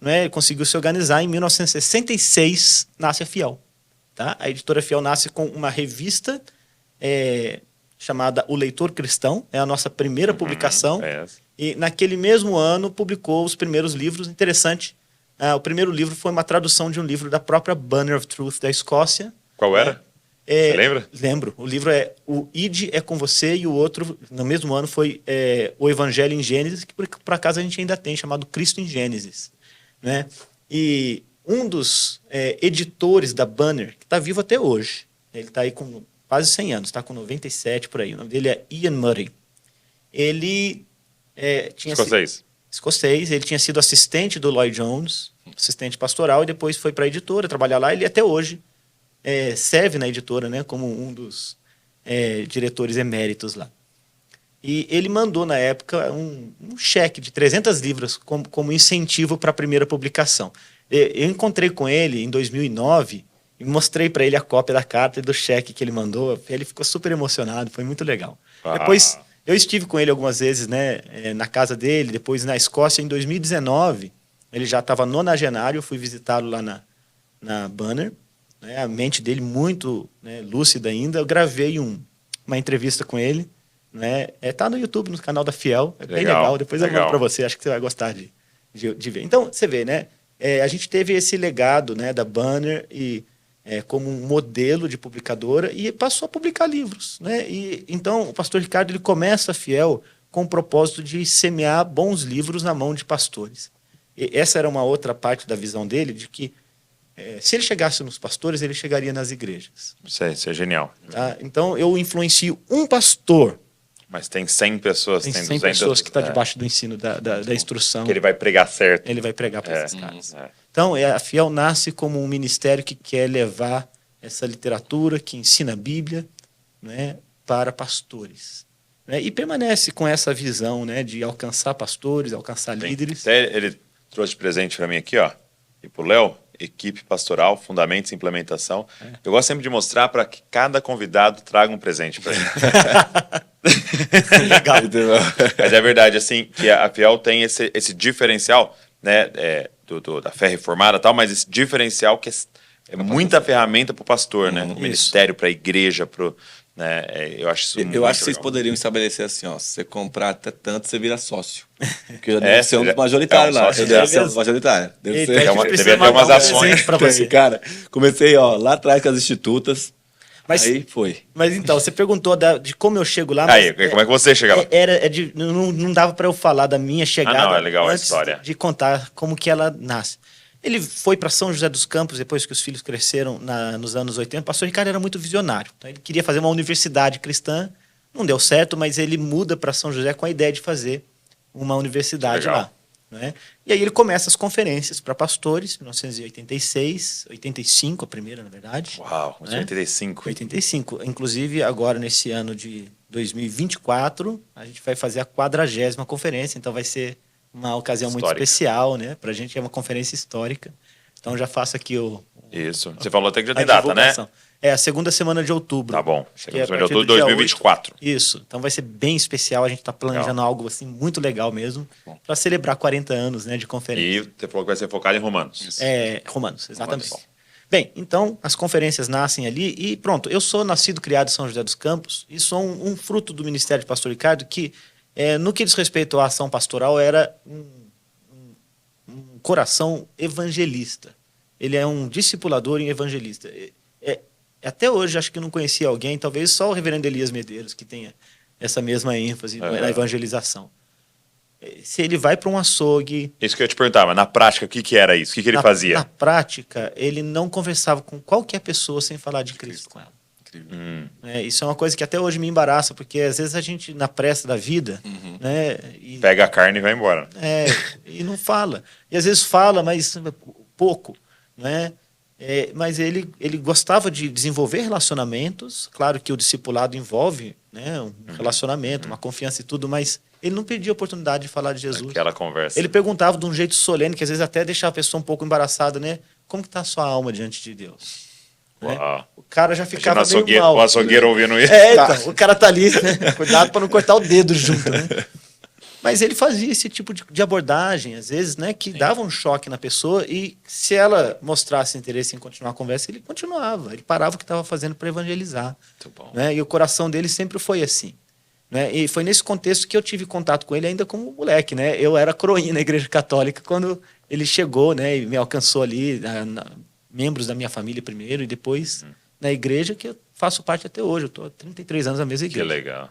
né, ele conseguiu se organizar. Em 1966, nasce a Fiel. Tá? A editora Fiel nasce com uma revista chamada O Leitor Cristão. É a nossa primeira publicação. E, naquele mesmo ano, publicou os primeiros livros. Interessante. O primeiro livro foi uma tradução de um livro da própria Banner of Truth da Escócia.
Qual era? Você lembra?
Lembro. O livro é O Ide é com Você, e o outro, no mesmo ano, foi O Evangelho em Gênesis, que por acaso a gente ainda tem, chamado Cristo em Gênesis. Né? E um dos editores da Banner, que está vivo até hoje, ele está aí com quase 100 anos, está com 97 por aí, o nome dele é Ian Murray. Ele tinha...
Escocês.
escocês. Ele tinha sido assistente do Lloyd Jones, assistente pastoral, e depois foi para a editora trabalhar lá. Ele até hoje serve na editora, né, como um dos diretores eméritos lá. E ele mandou, na época, um cheque de 300 libras como incentivo para a primeira publicação. Eu encontrei com ele em 2009 e mostrei para ele a cópia da carta e do cheque que ele mandou. Ele ficou super emocionado, foi muito legal. Depois, eu estive com ele algumas vezes, né, na casa dele, depois na Escócia, em 2019. Ele já estava nonagenário, eu fui visitá-lo lá na Banner. Né, a mente dele muito, né, lúcida ainda. Eu gravei uma entrevista com ele. Né? Tá no YouTube, no canal da Fiel. É bem legal. Depois eu mando para você, acho que você vai gostar de ver. Então, você vê, né? A gente teve esse legado, né, da Banner como um modelo de publicadora e passou a publicar livros. Né? E, então, o pastor Ricardo ele começa a Fiel com o propósito de semear bons livros na mão de pastores. E essa era uma outra parte da visão dele, de que se ele chegasse nos pastores, ele chegaria nas igrejas.
Isso é genial.
Tá? Então, eu influencio um pastor.
Mas tem 100 pessoas, tem
100
200
pessoas que estão debaixo do ensino, da instrução.
Que ele vai pregar certo.
Ele vai pregar para esses caras. Então, a Fiel nasce como um ministério que quer levar essa literatura, que ensina a Bíblia, né, para pastores. Né, e permanece com essa visão, né, de alcançar pastores, alcançar líderes.
Até ele trouxe de presente para mim aqui, ó, e para o Léo, equipe pastoral, fundamentos e implementação. Eu gosto sempre de mostrar para que cada convidado traga um presente para ele.
Legal.
Mas é verdade, assim, que a Fiel tem esse diferencial, né, da fé reformada e tal, mas esse diferencial que é muita ferramenta para o pastor, né? O ministério, para a igreja, né? Eu acho isso
Eu acho que vocês poderiam estabelecer assim, ó, se você comprar até tanto, você vira sócio. Porque já deve ser um dos majoritários lá. Deve ser um dos majoritários. Deve
ter umas ações
para você.
Cara, comecei, ó, lá atrás com as institutas. Aí foi.
Mas então, você perguntou de como eu chego lá.
Aí, como é que você chega lá?
Não dava para eu falar da minha chegada.
Não, é legal
antes
a história.
de contar como que ela nasce. Ele foi para São José dos Campos, depois que os filhos cresceram nos anos 80. O pastor Ricardo era muito visionário. Então ele queria fazer uma universidade cristã. Não deu certo, mas ele muda para São José com a ideia de fazer uma universidade lá. Né? E aí ele começa as conferências para pastores, 1986, 85 a primeira, na verdade.
Uau,
né?
85.
85. Inclusive, agora nesse ano de 2024, a gente vai fazer a 40ª conferência, então vai ser uma ocasião muito especial, né? Pra gente é uma conferência histórica. Então já faço aqui
Isso. Você falou até que já tem data, né?
É a segunda semana de outubro.
Tá bom. Segunda semana de outubro de 2024.
Isso. Então vai ser bem especial. A gente está planejando algo assim muito legal mesmo para celebrar 40 anos, né, de conferência.
E você falou que vai ser focado em Romanos.
Isso. Romanos, exatamente. Bem, então as conferências nascem ali e pronto. Eu sou nascido, criado em São José dos Campos e sou um fruto do ministério de pastor Ricardo que, no que diz respeito à ação pastoral, era um coração evangelista. Ele é um discipulador e evangelista. Até hoje, acho que não conhecia alguém, talvez só o reverendo Elias Medeiros, que tenha essa mesma ênfase na evangelização. Se ele vai para um açougue...
Isso que eu ia te perguntar, mas na prática, o que era isso? O que ele fazia?
Na prática, ele não conversava com qualquer pessoa sem falar de Cristo com ela. Isso é uma coisa que até hoje me embaraça, porque às vezes a gente, na pressa da vida... né,
pega a carne e vai embora.
E não fala. E às vezes fala, mas pouco, né? Mas ele gostava de desenvolver relacionamentos. Claro que o discipulado envolve, né, um relacionamento, uma confiança e tudo, mas ele não perdia a oportunidade de falar de Jesus.
Aquela conversa.
Ele perguntava de um jeito solene, que às vezes até deixava a pessoa um pouco embaraçada, né? Como que está a sua alma diante de Deus? Né?
O
cara já ficava meio mal.
O açougueiro ouvindo isso.
Então, o cara tá ali, né? Cuidado para não cortar o dedo junto, né? Mas ele fazia esse tipo de abordagem, às vezes, né, que dava um choque na pessoa e se ela mostrasse interesse em continuar a conversa, ele continuava, ele parava o que estava fazendo para evangelizar.
Muito bom.
Né? E o coração dele sempre foi assim. Né? E foi nesse contexto que eu tive contato com ele ainda como moleque. Né? Eu era coroinha na Igreja Católica quando ele chegou, né, e me alcançou ali, membros da minha família primeiro e depois na igreja que eu faço parte até hoje. Eu estou há 33 anos na mesma igreja.
Que legal.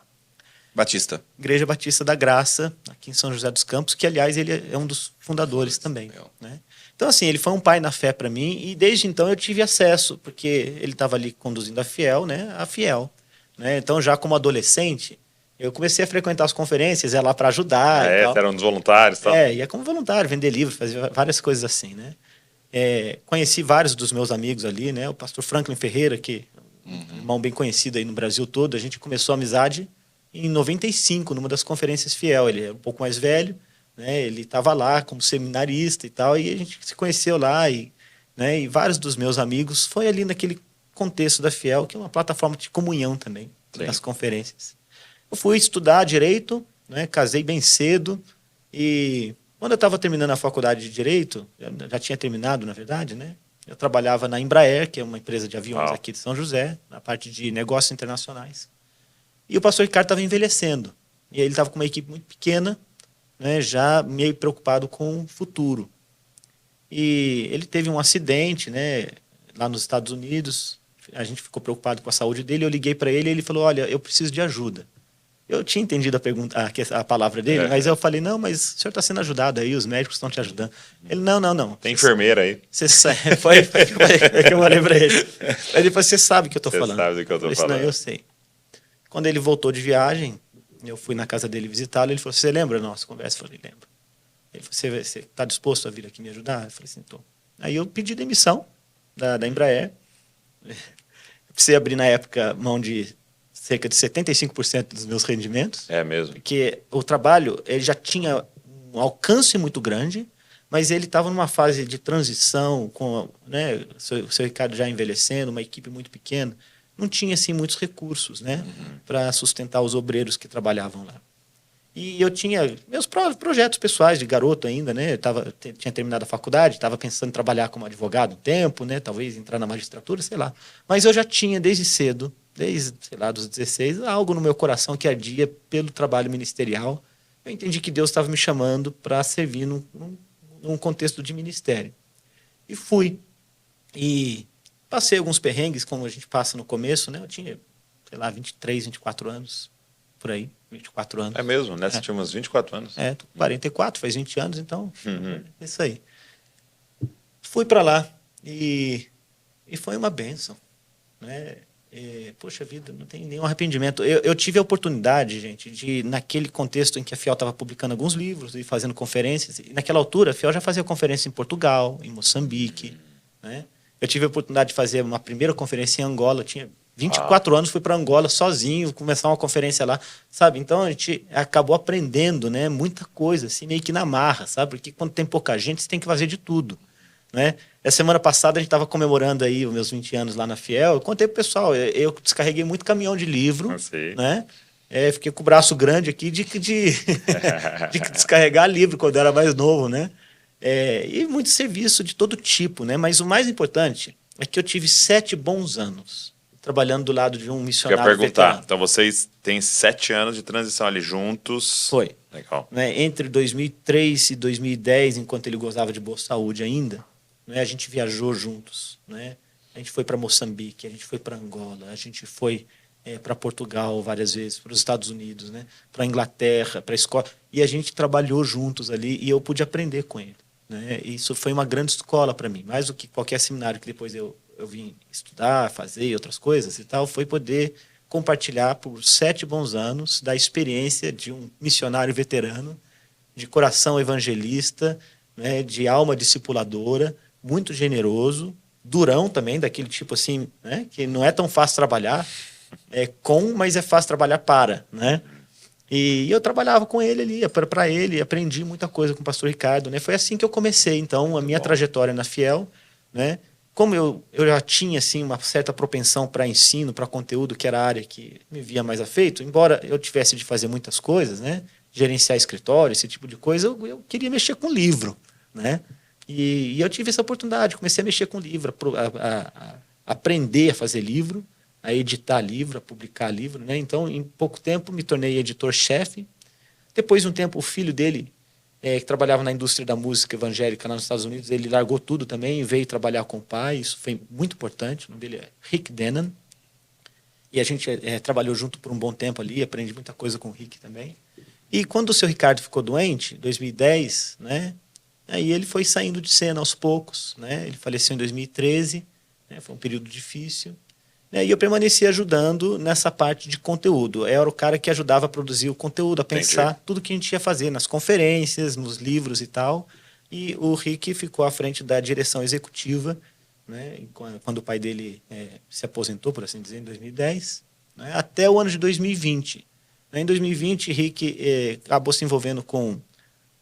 Batista.
Igreja Batista da Graça, aqui em São José dos Campos, que, aliás, ele é um dos fundadores também. Né? Então, assim, ele foi um pai na fé para mim e, desde então, eu tive acesso, porque ele estava ali conduzindo a Fiel, né? A Fiel. Né? Então, já como adolescente, eu comecei a frequentar as conferências, ia lá para ajudar e tal.
Você era um dos voluntários e tal.
Ia como voluntário, vender livros, fazer várias coisas assim, né? Conheci vários dos meus amigos ali, né? O pastor Franklin Ferreira, que é um irmão bem conhecido aí no Brasil todo. A gente começou a amizade em 95, numa das conferências Fiel. Ele é um pouco mais velho, né? Ele estava lá como seminarista e tal, e a gente se conheceu lá. E vários dos meus amigos foi ali naquele contexto da Fiel, que é uma plataforma de comunhão também, nas conferências. Eu fui estudar direito, né? Casei bem cedo, e quando eu estava terminando a faculdade de Direito, já tinha terminado, na verdade, né? Eu trabalhava na Embraer, que é uma empresa de aviões aqui de São José, na parte de negócios internacionais. E o pastor Ricardo estava envelhecendo. E ele estava com uma equipe muito pequena, né? Já meio preocupado com o futuro. E ele teve um acidente, né? Lá nos Estados Unidos. A gente ficou preocupado com a saúde dele. Eu liguei para ele e ele falou, olha, eu preciso de ajuda. Eu tinha entendido a palavra dele, mas eu falei, não, mas o senhor está sendo ajudado aí, os médicos estão te ajudando. Ele, não.
Tem enfermeira aí.
Foi que eu falei para ele. Aí depois você sabe o que eu estou falando.
Você sabe do que eu estou falando.
Não, eu sei. Quando ele voltou de viagem, eu fui na casa dele visitá-lo, ele falou, você lembra da nossa conversa? Eu falei, lembro. Ele falou, você está disposto a vir aqui me ajudar? Eu falei assim, estou. Aí eu pedi demissão da Embraer. Eu precisei abrir, na época, mão de cerca de 75% dos meus rendimentos.
É mesmo.
Porque o trabalho ele já tinha um alcance muito grande, mas ele estava numa fase de transição, com, né, o seu Ricardo já envelhecendo, uma equipe muito pequena. Não tinha assim, muitos recursos, né, para sustentar os obreiros que trabalhavam lá. E eu tinha meus projetos pessoais de garoto ainda, né? Tinha terminado a faculdade, estava pensando em trabalhar como advogado um tempo, né? Talvez entrar na magistratura, sei lá. Mas eu já tinha desde cedo, desde, sei lá, dos 16, algo no meu coração que ardia pelo trabalho ministerial. Eu entendi que Deus estava me chamando para servir num contexto de ministério. E fui. E passei alguns perrengues, como a gente passa no começo, né? Eu tinha, sei lá, 23, 24 anos, por aí. 24 anos.
É mesmo, né? Você tinha uns 24 anos.
Tô com 44, faz 20 anos, então é isso aí. Fui para lá e foi uma bênção, né? Poxa vida, não tem nenhum arrependimento. Eu tive a oportunidade, gente, de, naquele contexto em que a Fiel estava publicando alguns livros e fazendo conferências, e naquela altura a Fiel já fazia conferência em Portugal, em Moçambique, né? Eu tive a oportunidade de fazer uma primeira conferência em Angola, tinha 24 anos, fui para Angola sozinho, começar uma conferência lá, sabe? Então a gente acabou aprendendo, né, muita coisa, assim, meio que na marra, sabe? Porque quando tem pouca gente, você tem que fazer de tudo, né? Essa semana passada a gente estava comemorando aí os meus 20 anos lá na Fiel. Eu contei pro pessoal, eu descarreguei muito caminhão de livro, né? Fiquei com o braço grande aqui de descarregar livro quando eu era mais novo, né? E muito serviço de todo tipo, né? Mas o mais importante é que eu tive 7 bons anos trabalhando do lado de um missionário.
Eu ia perguntar,
veterano.
Então vocês têm 7 anos de transição ali juntos.
Foi.
Legal.
Né? Entre 2003 e 2010, enquanto ele gozava de boa saúde ainda, né? A gente viajou juntos, né? A gente foi para Moçambique, a gente foi para Angola, a gente foi para Portugal várias vezes, para os Estados Unidos, né? Para a Inglaterra, para a Escócia. E a gente trabalhou juntos ali e eu pude aprender com ele, né? Isso foi uma grande escola para mim, mais do que qualquer seminário que depois eu vim estudar, fazer outras coisas e tal, foi poder compartilhar por 7 bons anos da experiência de um missionário veterano, de coração evangelista, né, de alma discipuladora, muito generoso, durão também, daquele tipo assim, né, que não é tão fácil trabalhar, mas é fácil trabalhar para, né? E eu trabalhava com ele ali, para ele, aprendi muita coisa com o pastor Ricardo, né? Foi assim que eu comecei, então, a minha trajetória na Fiel, né? Como eu já tinha assim, uma certa propensão para ensino, para conteúdo, que era a área que me via mais afeito, embora eu tivesse de fazer muitas coisas, né? Gerenciar escritório, esse tipo de coisa, eu queria mexer com livro, né? E eu tive essa oportunidade, comecei a mexer com livro, a aprender a fazer livro, a editar livro, a publicar livro, né? Então, em pouco tempo, me tornei editor-chefe. Depois de um tempo, o filho dele, que trabalhava na indústria da música evangélica lá nos Estados Unidos, ele largou tudo também e veio trabalhar com o pai. Isso foi muito importante. O nome dele é Rick Dennan. E a gente trabalhou junto por um bom tempo ali, aprendi muita coisa com o Rick também. E quando o seu Ricardo ficou doente, em 2010, né, aí ele foi saindo de cena aos poucos, né? Ele faleceu em 2013, né, foi um período difícil. né? E eu permaneci ajudando nessa parte de conteúdo. Eu era o cara que ajudava a produzir o conteúdo, a pensar tudo que a gente ia fazer nas conferências, nos livros e tal. E o Rick ficou à frente da direção executiva, né? Quando o pai dele se aposentou, por assim dizer, em 2010, né? Até o ano de 2020. Em 2020, Rick acabou se envolvendo com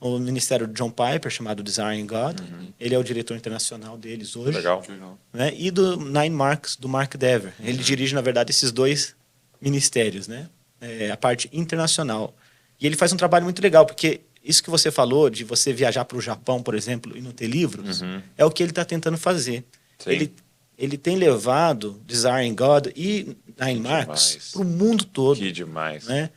o ministério de John Piper, chamado Desiring God. Ele é o diretor internacional deles hoje.
Legal.
Né? E do Nine Marks, do Mark Dever. Ele dirige, na verdade, esses dois ministérios, né? A parte internacional. E ele faz um trabalho muito legal, porque isso que você falou, de você viajar para o Japão, por exemplo, e não ter livros, é o que ele está tentando fazer. Ele tem levado Desiring God e Nine Marks para o mundo todo.
Que demais.
Né?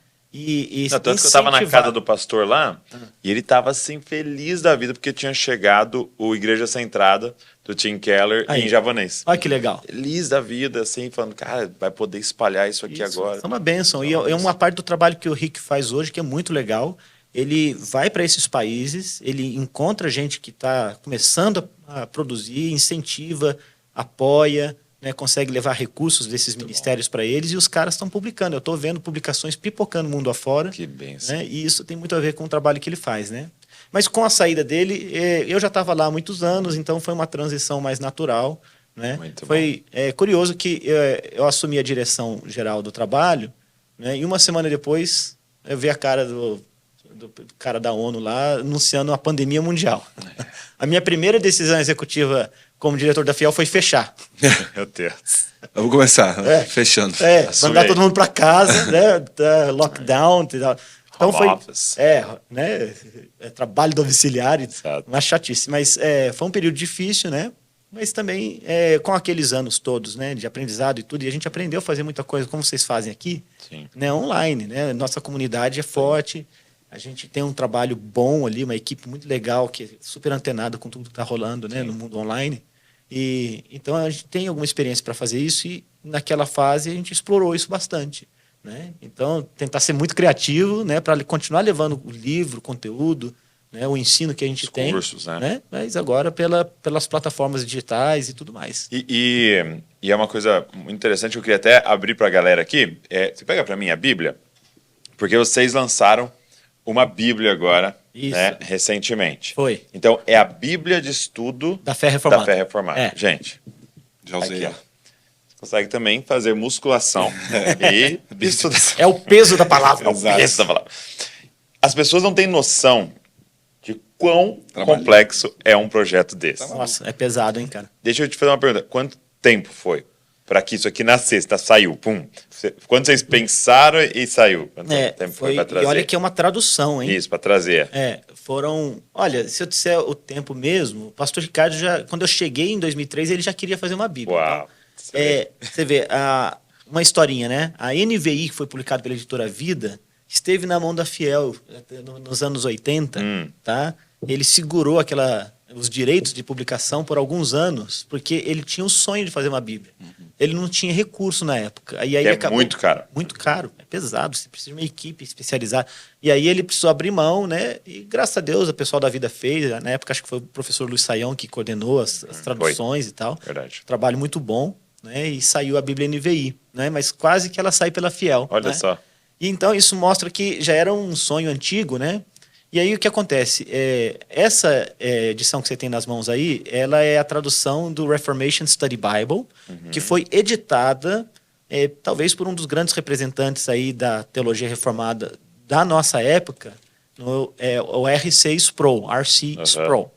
Não, tanto que eu estava na casa do pastor lá, e ele estava assim, feliz da vida, porque tinha chegado o Igreja Centrada do Tim Keller em japonês.
Olha que legal.
Feliz da vida, assim, falando, cara, vai poder espalhar isso aqui agora.
É uma bênção. E é uma parte do trabalho que o Rick faz hoje que é muito legal. Ele vai para esses países, ele encontra gente que está começando a produzir, incentiva, apoia, né, consegue levar recursos desses ministérios para eles, e os caras estão publicando. Eu estou vendo publicações pipocando mundo afora.
Que bênção.
Né, e isso tem muito a ver com o trabalho que ele faz. Né? Mas com a saída dele, eu já estava lá há muitos anos, então foi uma transição mais natural. Né? Foi curioso que eu assumi a direção geral do trabalho, né, e uma semana depois eu vi a cara do cara da ONU lá anunciando uma pandemia mundial. A minha primeira decisão executiva como diretor da Fiel foi fechar.
Meu Deus.
Eu vou começar, fechando.
Mandar todo mundo para casa, né? Lockdown. Então foi né? Trabalho domiciliar, uma chatice. Mas foi um período difícil, né? Mas também com aqueles anos todos, né? De aprendizado e tudo. E a gente aprendeu a fazer muita coisa, como vocês fazem aqui, né? Online, né? Nossa comunidade é forte. A gente tem um trabalho bom ali, uma equipe muito legal, que é super antenada com tudo que está rolando, né, no mundo online. E então a gente tem alguma experiência para fazer isso, e naquela fase a gente explorou isso bastante. Né? Então, tentar ser muito criativo, né, para continuar levando o livro, o conteúdo, né, o ensino que a gente tem.
Cursos,
né? Mas agora pelas plataformas digitais e tudo mais.
E é uma coisa muito interessante que eu queria até abrir para a galera aqui. Você pega para mim a Bíblia, porque vocês lançaram uma Bíblia agora, né, recentemente.
Foi.
Então, é a Bíblia de Estudo
da Fé Reformada.
Da Fé Reformada. Gente,
já usei.
Aqui, você consegue também fazer musculação e estudar.
É o peso da palavra.
É o peso da palavra. As pessoas não têm noção de quão complexo é um projeto desse.
Nossa, é pesado, hein, cara?
Deixa eu te fazer uma pergunta. Quanto tempo foi para que isso aqui nascesse, saiu, pum? Quando vocês pensaram e saiu? Quanto tempo foi para trazer?
E olha que é uma tradução, hein?
Isso, para trazer.
Foram... Olha, se eu disser o tempo mesmo, o pastor Ricardo quando eu cheguei em 2003, ele já queria fazer uma Bíblia.
Uau!
Você vê, uma historinha, né? A NVI, que foi publicada pela editora Vida, esteve na mão da Fiel nos anos 80, tá? Ele segurou os direitos de publicação por alguns anos, porque ele tinha o sonho de fazer uma Bíblia. Ele não tinha recurso na época. E aí acabou,
muito caro.
Muito caro, é pesado, você precisa de uma equipe especializada. E aí ele precisou abrir mão, né? E graças a Deus, o pessoal da Vida fez. Na época, acho que foi o professor Luiz Saião que coordenou as traduções e tal.
Verdade.
Trabalho muito bom, né? E saiu a Bíblia NVI, né? Mas quase que ela sai pela Fiel.
Olha
né?
só.
E então isso mostra que já era um sonho antigo, né? E aí o que acontece? Essa edição que você tem nas mãos aí, ela é a tradução do Reformation Study Bible, que foi editada talvez por um dos grandes representantes aí da teologia reformada da nossa época, o R.C. Sproul, R.C. Sproul.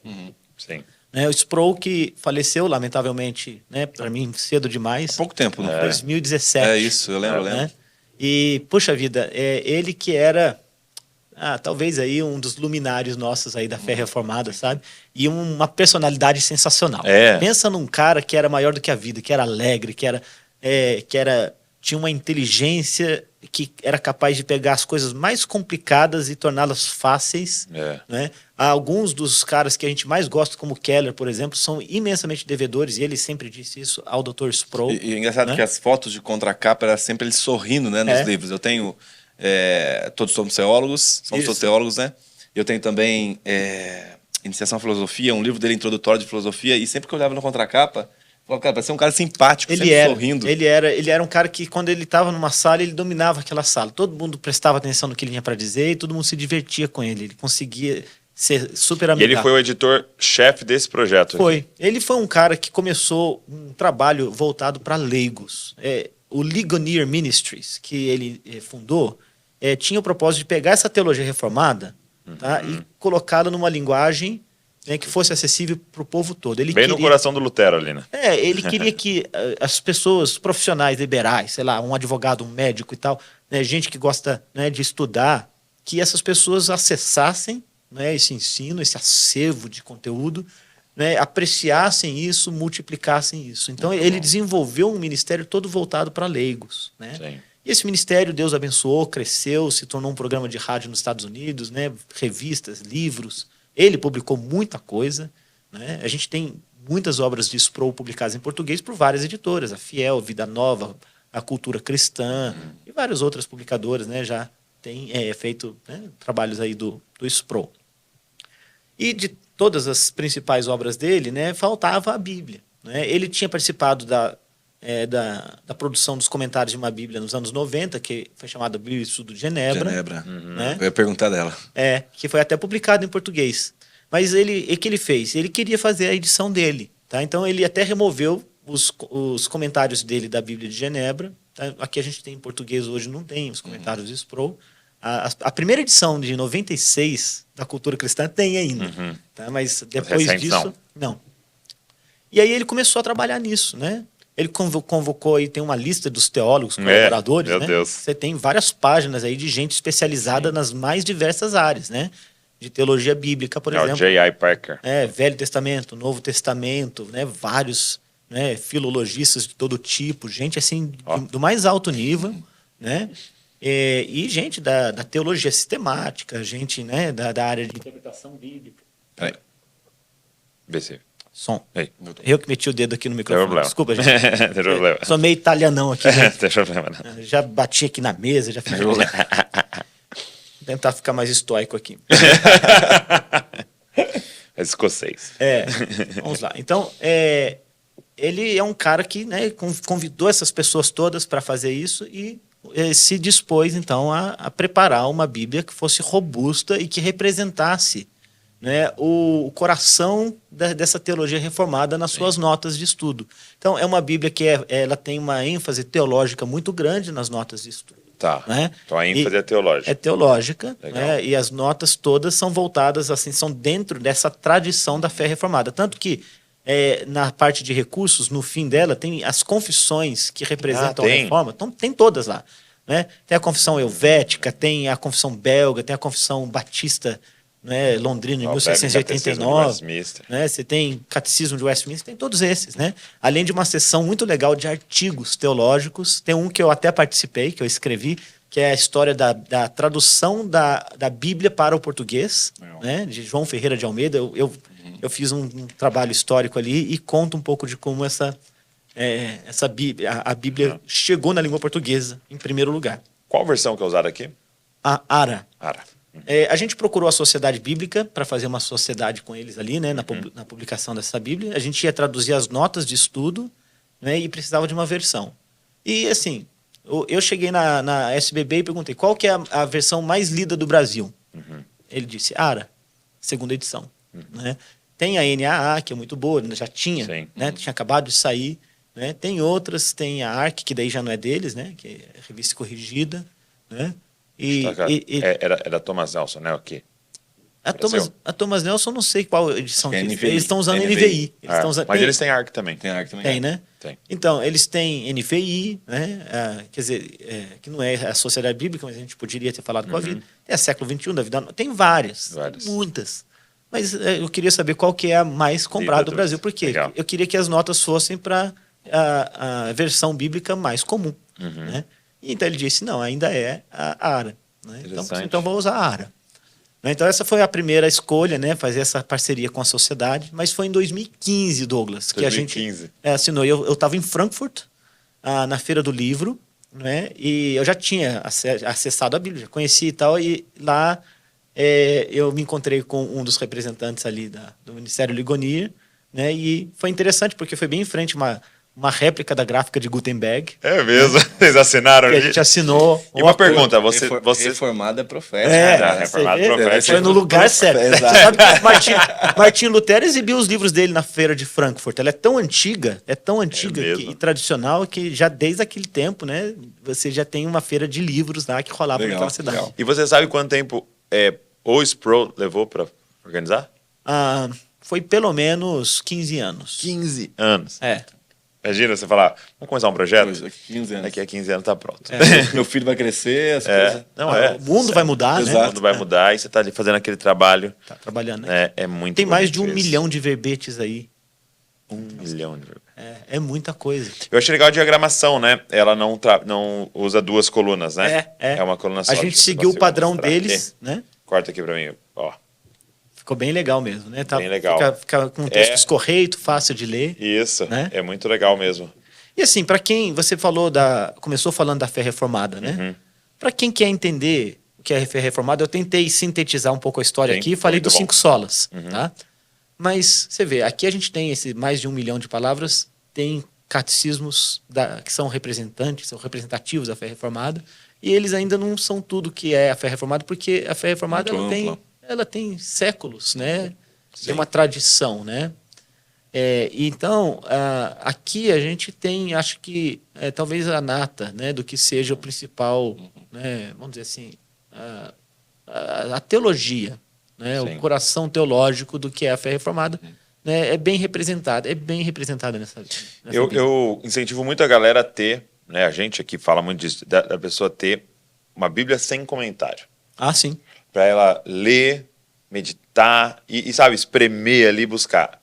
Sim.
O Sproul que faleceu, lamentavelmente, né, para mim, cedo demais.
Há pouco tempo, né?
2017.
É isso, eu lembro.
Né? E, puxa vida, ele que era... talvez aí um dos luminários nossos aí da fé reformada, sabe? E uma personalidade sensacional. Pensa num cara que era maior do que a vida, que era alegre, que tinha uma inteligência que era capaz de pegar as coisas mais complicadas e torná-las fáceis. Né? Alguns dos caras que a gente mais gosta, como Keller, por exemplo, são imensamente devedores, e ele sempre disse isso ao Dr. Sproul.
E é engraçado que as fotos de contracapa era sempre ele sorrindo, né, nos livros. Eu tenho... todos somos teólogos, todos teólogos, né? Eu tenho também Iniciação à Filosofia, um livro dele introdutório de filosofia, e sempre que eu olhava na contracapa, Cara, parece um cara simpático,
Ele
sempre
era,
sorrindo.
ele era um cara que, quando ele estava numa sala, ele dominava aquela sala. Todo mundo prestava atenção no que ele tinha para dizer e todo mundo se divertia com ele. Ele conseguia ser super
E
amigável.
ele foi o editor-chefe desse projeto.
Foi. Ele foi um cara que começou um trabalho voltado para leigos. O Ligonier Ministries, que ele fundou, tinha o propósito de pegar essa teologia reformada, tá, e colocá-la numa linguagem, né, que fosse acessível para o povo todo. Ele
Bem no coração do Lutero ali, né?
Ele queria que as pessoas profissionais liberais, sei lá, um advogado, um médico e tal, né, gente que gosta, né, de estudar, que essas pessoas acessassem, né, esse ensino, esse acervo de conteúdo, né, apreciassem isso, multiplicassem isso. Então, ele desenvolveu um ministério todo voltado para leigos, né?
Sim.
E esse ministério, Deus abençoou, cresceu, se tornou um programa de rádio nos Estados Unidos, né, revistas, livros. Ele publicou muita coisa, né? A gente tem muitas obras de Sproul publicadas em português por várias editoras, a Fiel, Vida Nova, a Cultura Cristã e várias outras publicadoras, né, já têm feito, né, trabalhos aí do Sproul. E de todas as principais obras dele, né, faltava a Bíblia, né? Ele tinha participado da produção dos comentários de uma Bíblia nos anos 90, que foi chamada Bíblia de Estudo de Genebra. Né?
Eu ia perguntar dela.
Que foi até publicado em português. Mas o que ele fez? Ele queria fazer a edição dele. Tá? Então ele até removeu os comentários dele da Bíblia de Genebra. Tá? Aqui a gente tem em português, hoje não tem os comentários de Sproul. A primeira edição de 96 da Cultura Cristã tem ainda. Tá? Mas depois disso, não. E aí ele começou a trabalhar nisso, né? Ele convocou aí, tem uma lista dos teólogos, colaboradores,
meu
né?
Deus.
Você tem várias páginas aí de gente especializada nas mais diversas áreas, né? De teologia bíblica, por exemplo.
O J.I. Packer.
Velho Testamento, Novo Testamento, né? Vários, né, filologistas de todo tipo, gente assim, do mais alto nível, né? E gente da teologia sistemática, gente, né, da área de interpretação bíblica.
Peraí.
BC.
Som.
Ei.
Eu que meti o dedo aqui no microfone. Desculpa, gente.
Tem problema.
Sou meio italianão aqui. Né?
Tem problema, não.
Já bati aqui na mesa, já fiz. Vou tentar ficar mais estoico aqui.
É escocês.
Vamos lá. Então, ele é um cara que, né, convidou essas pessoas todas para fazer isso e se dispôs, então, a preparar uma Bíblia que fosse robusta e que representasse, né, o coração dessa teologia reformada nas suas notas de estudo. Então, é uma Bíblia que ela tem uma ênfase teológica muito grande nas notas de estudo.
Tá.
Né?
Então a ênfase é teológica.
É teológica, né? E as notas todas são voltadas, assim, são dentro dessa tradição da fé reformada. Tanto que na parte de recursos, no fim dela, tem as confissões que representam a reforma. Então, tem todas lá. Né? Tem a confissão helvética, tem a confissão belga, tem a confissão batista, né, Londrina, em 1689. Né? Você tem Catecismo de Westminster, tem todos esses. Né? Além de uma seção muito legal de artigos teológicos. Tem um que eu até participei, que eu escrevi, que é a história da tradução da Bíblia para o português, né, de João Ferreira de Almeida. Eu fiz um trabalho histórico ali e conto um pouco de como essa Bíblia, a Bíblia chegou na língua portuguesa, em primeiro lugar.
Qual versão que é usada aqui?
A ARA.
ARA.
A gente procurou a Sociedade Bíblica para fazer uma sociedade com eles ali, né, na publicação dessa Bíblia. A gente ia traduzir as notas de estudo, né, e precisava de uma versão. E, assim, eu cheguei na SBB e perguntei qual que é a versão mais lida do Brasil. Ele disse ARA, segunda edição. Né? Tem a NAA, que é muito boa, já tinha, né, tinha acabado de sair. Né? Tem outras, tem a ARC, que daí já não é deles, né, que é revista corrigida, né?
Era Thomas Nelson, né? Aqui.
A Thomas Nelson, não sei qual edição que eles estão usando
NVI.
Eles
mas eles têm ARC também.
Tem ARC também.
Tem, né?
Tem.
Então, eles têm NVI, né? Quer dizer, que não é a Sociedade Bíblica, mas a gente poderia ter falado com a vida. Tem a Século XXI da Vida Nova. Tem várias. Muitas. Mas eu queria saber qual que é a mais comprada do Brasil. Por quê? Eu queria que as notas fossem para a versão bíblica mais comum. Né? E então ele disse, não, ainda é a ARA. Né? Então vou usar a ARA. Então essa foi a primeira escolha, né, fazer essa parceria com a sociedade, mas foi em 2015, Douglas, que a gente assinou. Eu estava em Frankfurt, na Feira do Livro, né, e eu já tinha acessado a Bíblia, já conheci e tal, e lá eu me encontrei com um dos representantes ali do Ministério Ligonier, né? E foi interessante porque foi bem em frente uma réplica da gráfica de Gutenberg.
É mesmo? Vocês assinaram
Que a
ali?
gente assinou.
E uma pergunta, você...
Reformada é profética.
Reformado
você vê?
profético.
Foi no lugar certo.
Exato.
Você sabe que Martim Lutero exibiu os livros dele na feira de Frankfurt. Ela é tão antiga
mesmo?
e tradicional que já desde aquele tempo, né, você já tem uma feira de livros lá que rolava
Legal,
naquela cidade.
legal.
E você sabe quanto tempo o Sproul levou para organizar?
Foi pelo menos 15 anos.
15 anos.
É.
Imagina você falar, vamos começar um projeto?
Pois, daqui 15 anos.
Daqui a 15 anos tá pronto.
Meu filho vai crescer, as coisas.
Não,
O mundo vai mudar,
O
né?
mundo vai mudar e você tá ali fazendo aquele trabalho.
Tá trabalhando, né?
É muito
Tem mais de
bonito
1
isso.
milhão de verbetes aí.
1 milhão de...
É muita coisa.
Eu achei legal a diagramação, né? Ela não usa duas colunas, né? É uma coluna só.
A gente seguiu o padrão deles, né?
Corta aqui pra mim, ó.
Ficou bem legal mesmo, né?
Bem legal.
Fica com um texto escorreito, fácil de ler.
Isso,
Né?
é muito legal mesmo.
E assim, para quem você começou falando da fé reformada, né?
Uhum.
Para quem quer entender o que é a fé reformada, eu tentei sintetizar um pouco a história
Sim,
aqui e falei
muito
dos
bom.
5 solas, tá? Mas você vê, aqui a gente tem esse mais de 1 milhão de palavras, tem catecismos que são representativos da fé reformada, e eles ainda não são tudo que é a fé reformada, porque a fé reformada
Muito
ela tem séculos, né? Tem uma tradição, né? Então, aqui a gente tem, acho que, talvez a nata, né, do que seja o principal, né, vamos dizer assim, a teologia, né,
Sim.
o coração teológico do que é a fé reformada, né, é bem representada nessa Bíblia.
Eu incentivo muito a galera a ter, né? A gente aqui fala muito disso, da pessoa ter uma Bíblia sem comentário.
Ah, sim.
Para ela ler, meditar e, sabe, espremer ali, buscar.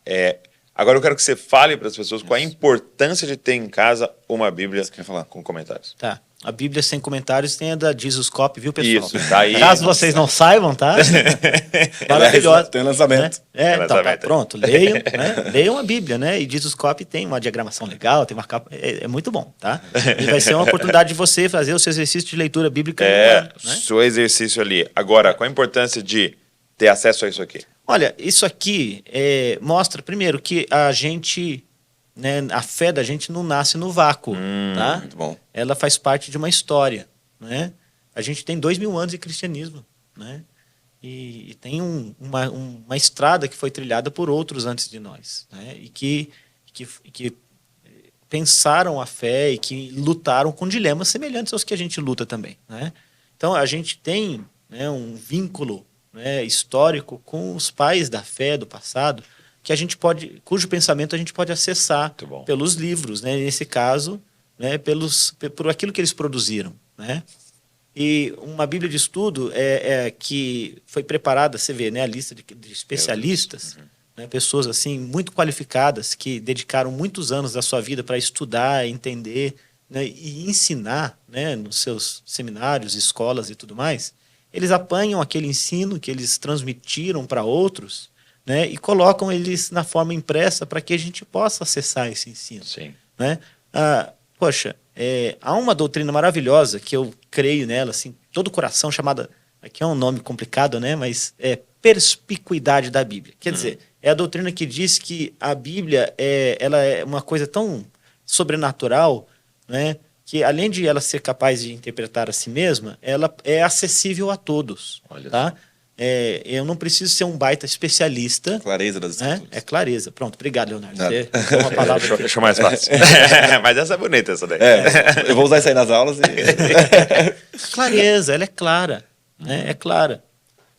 Agora eu quero que você fale para as pessoas qual a importância de ter em casa uma Bíblia
Você quer falar?
com comentários.
Tá. A Bíblia sem comentários tem a da Jesus Cop, viu, pessoal?
Isso, tá aí.
Caso vocês não saibam, tá? Maravilhosa.
Tem lançamento.
Né?
Tem
Então,
lançamento.
pronto. Leiam, né? Leiam a Bíblia, né? E Jesus Cop tem uma diagramação legal, tem uma capa. É muito bom, tá? E vai ser uma oportunidade de você fazer o seu exercício de leitura bíblica. no ano, né?
Seu exercício ali. Agora, qual a importância de ter acesso a isso aqui?
Olha, isso aqui mostra, primeiro, que a gente, né, a fé da gente não nasce no vácuo, tá?
Muito bom.
Ela faz parte de uma história, né? A gente tem 2000 anos de cristianismo, né? E tem uma estrada que foi trilhada por outros antes de nós, né? E que pensaram a fé e que lutaram com dilemas semelhantes aos que a gente luta também, né? Então, a gente tem, né, um vínculo, né, histórico com os pais da fé do passado, que cujo pensamento a gente pode acessar
Muito bom.
pelos livros, né, nesse caso, né, por aquilo que eles produziram, né? E uma Bíblia de estudo que foi preparada, você vê, né, a lista de especialistas, né, pessoas assim muito qualificadas que dedicaram muitos anos da sua vida para estudar, entender, né, e ensinar, né, nos seus seminários, escolas e tudo mais. Eles apanham aquele ensino que eles transmitiram para outros, né, e colocam eles na forma impressa para que a gente possa acessar esse ensino.
Sim.
Né? Poxa, há uma doutrina maravilhosa que eu creio nela, assim, todo o coração, chamada, aqui é um nome complicado, né, mas é perspicuidade da Bíblia. Quer dizer, é a doutrina que diz que a Bíblia ela é uma coisa tão sobrenatural, né, que além de ela ser capaz de interpretar a si mesma, ela é acessível a todos.
Olha
tá? Eu não preciso ser um baita especialista.
Clareza das
Né?
escrituras.
É clareza. Pronto, obrigado, Leonardo.
Nada.
Você deu uma palavra aqui.
Deixa mais fácil. Mas essa é bonita, essa daí.
Eu vou usar isso aí nas aulas e...
Clareza, ela é clara. Né? É clara.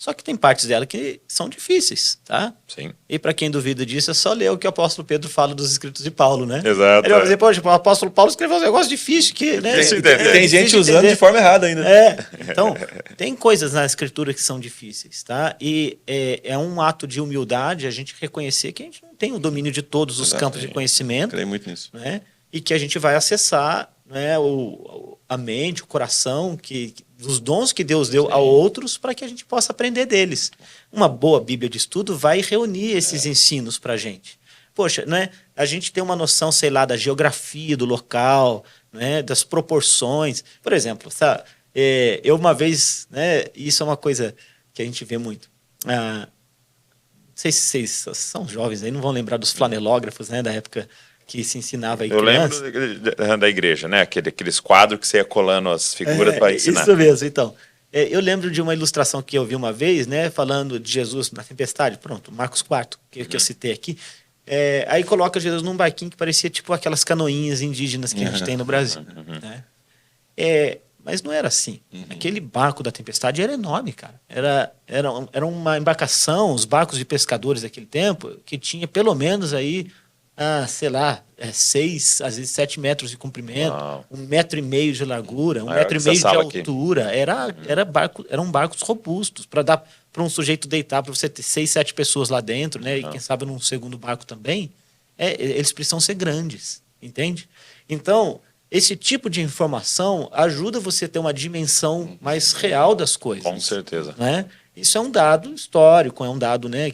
Só que tem partes dela que são difíceis, tá?
Sim.
E para quem duvida disso, é só ler o que o apóstolo Pedro fala dos escritos de Paulo, né?
Exato.
Ele vai dizer, poxa, o apóstolo Paulo escreveu um negócio difícil que, né?
Difícil de entender.
Tem gente usando de forma errada ainda.
Então, tem coisas na escritura que são difíceis, tá? E é um ato de humildade a gente reconhecer que a gente não tem o domínio de todos os campos de conhecimento,
Creio muito nisso.
né? E que a gente vai acessar, né, a mente, o coração, os dons que Deus deu a outros para que a gente possa aprender deles. Uma boa Bíblia de estudo vai reunir esses ensinos para a gente. Poxa, né, a gente tem uma noção, sei lá, da geografia do local, né, das proporções. Por exemplo, sabe, eu uma vez, né, isso é uma coisa que a gente vê muito. sei se vocês são jovens aí, não vão lembrar dos flanelógrafos, né, da época que se ensinava aí
Eu
criança.
lembro da igreja, né? Aqueles quadros que você ia colando as figuras para ensinar.
Isso mesmo, então. Eu lembro de uma ilustração que eu vi uma vez, né, falando de Jesus na tempestade, pronto, Marcos 4, que eu citei aqui. Aí coloca Jesus num barquinho que parecia tipo aquelas canoinhas indígenas que a gente tem no Brasil. Né? Mas não era assim. Aquele barco da tempestade era enorme, cara. Era uma embarcação, os barcos de pescadores daquele tempo, que tinha pelo menos aí, sei lá, 6, às vezes 7 metros de comprimento,
Uau.
1,5 metro de largura,
Maior
1,5
que
metro
essa
de
sala aqui.
altura. Eram barcos robustos para dar para um sujeito deitar, para você ter 6, 7 pessoas lá dentro, né? E quem sabe num segundo barco também. Eles precisam ser grandes, entende? Então, esse tipo de informação ajuda você a ter uma dimensão mais real das coisas.
Com certeza.
Né? Isso é um dado histórico, é um dado, né,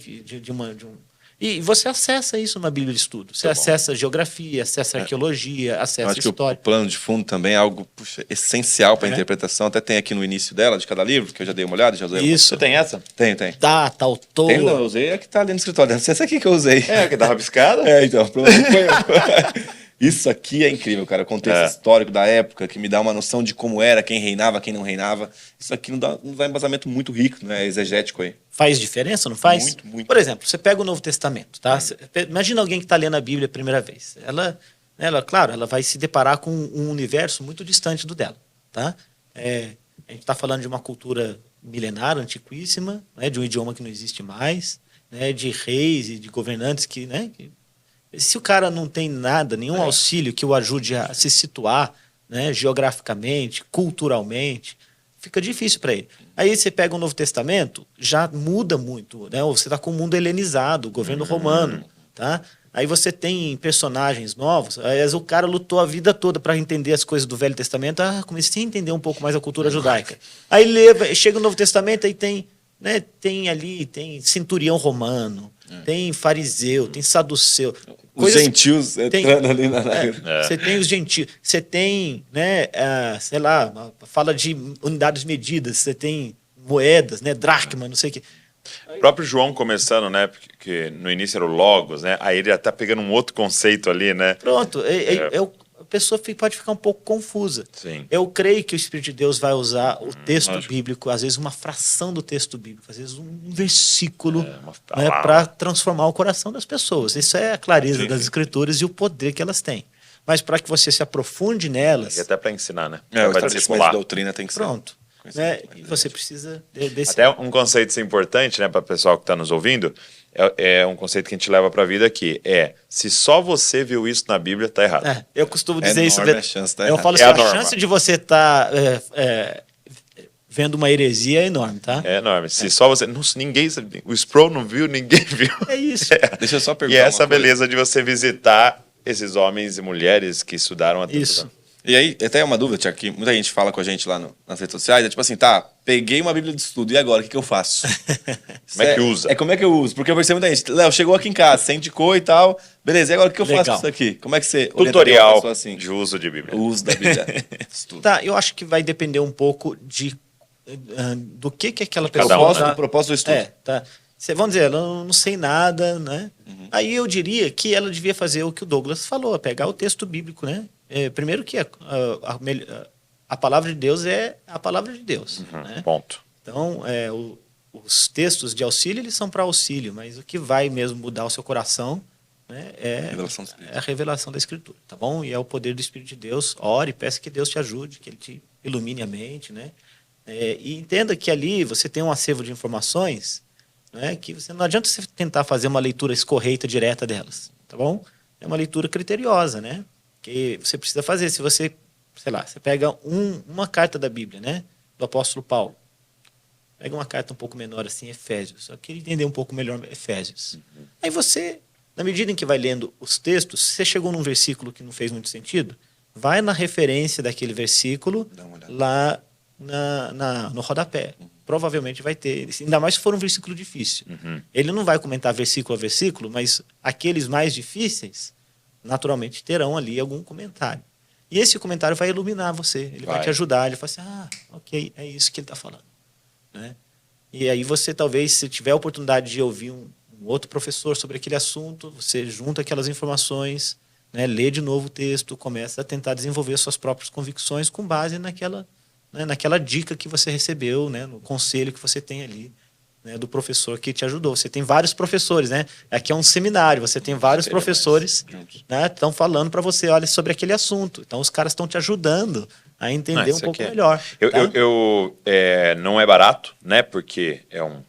E você acessa isso na Bíblia de Estudo. Você acessa geografia, acessa arqueologia,
Eu
acessa
acho que
história.
o plano de fundo também é algo essencial para a interpretação. Até tem aqui no início dela, de cada livro, que eu já dei uma olhada. Já usei
Isso.
Você tem essa?
Tem.
Data, autor.
Tem, não, eu usei a que tá ali no escritório. Deve ser essa aqui que eu usei.
Que dá rabiscada?
Então, provavelmente foi eu. Isso aqui é incrível, cara. O contexto histórico da época, que me dá uma noção de como era, quem reinava, quem não reinava. Isso aqui não dá um embasamento muito rico, né? Exegético aí.
Faz diferença, não faz?
Muito, muito.
Por exemplo, você pega o Novo Testamento, tá? Imagina alguém que está lendo a Bíblia a primeira vez. Claro, ela vai se deparar com um universo muito distante do dela, tá? A gente está falando de uma cultura milenar, antiquíssima, né? De um idioma que não existe mais, né? De reis e de governantes que, né? Se o cara não tem nada, nenhum auxílio que o ajude a se situar, né, geograficamente, culturalmente, fica difícil para ele. Aí você pega o Novo Testamento, já muda muito, né? Você está com o mundo helenizado, o governo romano, tá? Aí você tem personagens novos. Aí o cara lutou a vida toda para entender as coisas do Velho Testamento. Comecei a entender um pouco mais a cultura judaica. Aí chega o Novo Testamento, aí tem, né, tem centurião romano, tem fariseu, tem saduceu.
Os gentios entrando ali na...
Você tem os gentios, você tem, né, sei lá, fala de unidades medidas, você tem moedas, né, dracma, não sei o quê.
O próprio João começando, né? Porque no início era o Logos, né? Aí ele já tá pegando um outro conceito ali, né?
Pronto, a pessoa pode ficar um pouco confusa.
Sim.
Eu creio que o Espírito de Deus vai usar o texto bíblico, às vezes uma fração do texto bíblico, às vezes um versículo, né, para transformar o coração das pessoas. Isso é a clareza das Escrituras e o poder que elas têm. Mas para que você se aprofunde nelas...
E até para ensinar, né?
O estabelecimento de doutrina tem que ser...
Pronto. Né? E você precisa desse...
Até um conceito importante, né, para o pessoal que está nos ouvindo, é um conceito que a gente leva para a vida aqui, se só você viu isso na Bíblia, tá errado.
Eu costumo dizer isso.
A chance tá
eu falo assim, a chance de você estar vendo uma heresia é enorme, tá?
É enorme. Se só você... ninguém... O Sproul não viu, ninguém viu.
É isso.
Deixa eu só perguntar
E essa beleza de você visitar esses homens e mulheres que estudaram a
Isso.
E aí, até uma dúvida, Tiago, que muita gente fala com a gente lá nas redes sociais, tipo assim, peguei uma Bíblia de estudo, e agora, o que eu faço?
Como é que usa?
Como é que eu uso? Porque eu percebo muita gente, Léo, chegou aqui em casa, você indicou e tal, beleza, e agora o que eu faço com isso aqui? Como é que você
Tutorial
orienta uma pessoa assim?
de uso de Bíblia.
O uso da Bíblia de estudo.
Tá, eu acho que vai depender um pouco do que aquela
Cada
pessoa...
um,
propósito do estudo.
Tá. Vamos dizer, ela não sei nada, né? Aí eu diria que ela devia fazer o que o Douglas falou, pegar o texto bíblico, né? Primeiro que a palavra de Deus é a palavra de Deus. Né?
Ponto.
Então, os textos de auxílio, eles são para auxílio, mas o que vai mesmo mudar o seu coração, né, é a revelação da Escritura, tá bom? E é o poder do Espírito de Deus. Ore, peça que Deus te ajude, que Ele te ilumine a mente, né? E entenda que ali você tem um acervo de informações, né, que não adianta você tentar fazer uma leitura escorreita direta delas, tá bom? É uma leitura criteriosa, né? Que você precisa fazer. Se você, sei lá, você pega uma carta da Bíblia, né, do apóstolo Paulo, pega uma carta um pouco menor assim, Efésios. Eu queria entender um pouco melhor Efésios. Aí você, na medida em que vai lendo os textos, se você chegou num versículo que não fez muito sentido, vai na referência daquele versículo lá no rodapé. Provavelmente vai ter, ainda mais se for um versículo difícil. Ele não vai comentar versículo a versículo, mas aqueles mais difíceis, naturalmente, terão ali algum comentário. E esse comentário vai iluminar você, ele vai te ajudar, ele vai assim, ok, é isso que ele está falando. Né? E aí você, talvez, se tiver a oportunidade de ouvir um um outro professor sobre aquele assunto, você junta aquelas informações, né, lê de novo o texto, começa a tentar desenvolver suas próprias convicções com base naquela, né, naquela dica que você recebeu, né, no conselho que você tem ali, né, do professor que te ajudou. Você tem vários professores, né? Aqui é um seminário, você tem vários professores, né, estão falando para você, olha, sobre aquele assunto. Então, os caras estão te ajudando a entender um pouco melhor.
Não é barato, né? Porque é um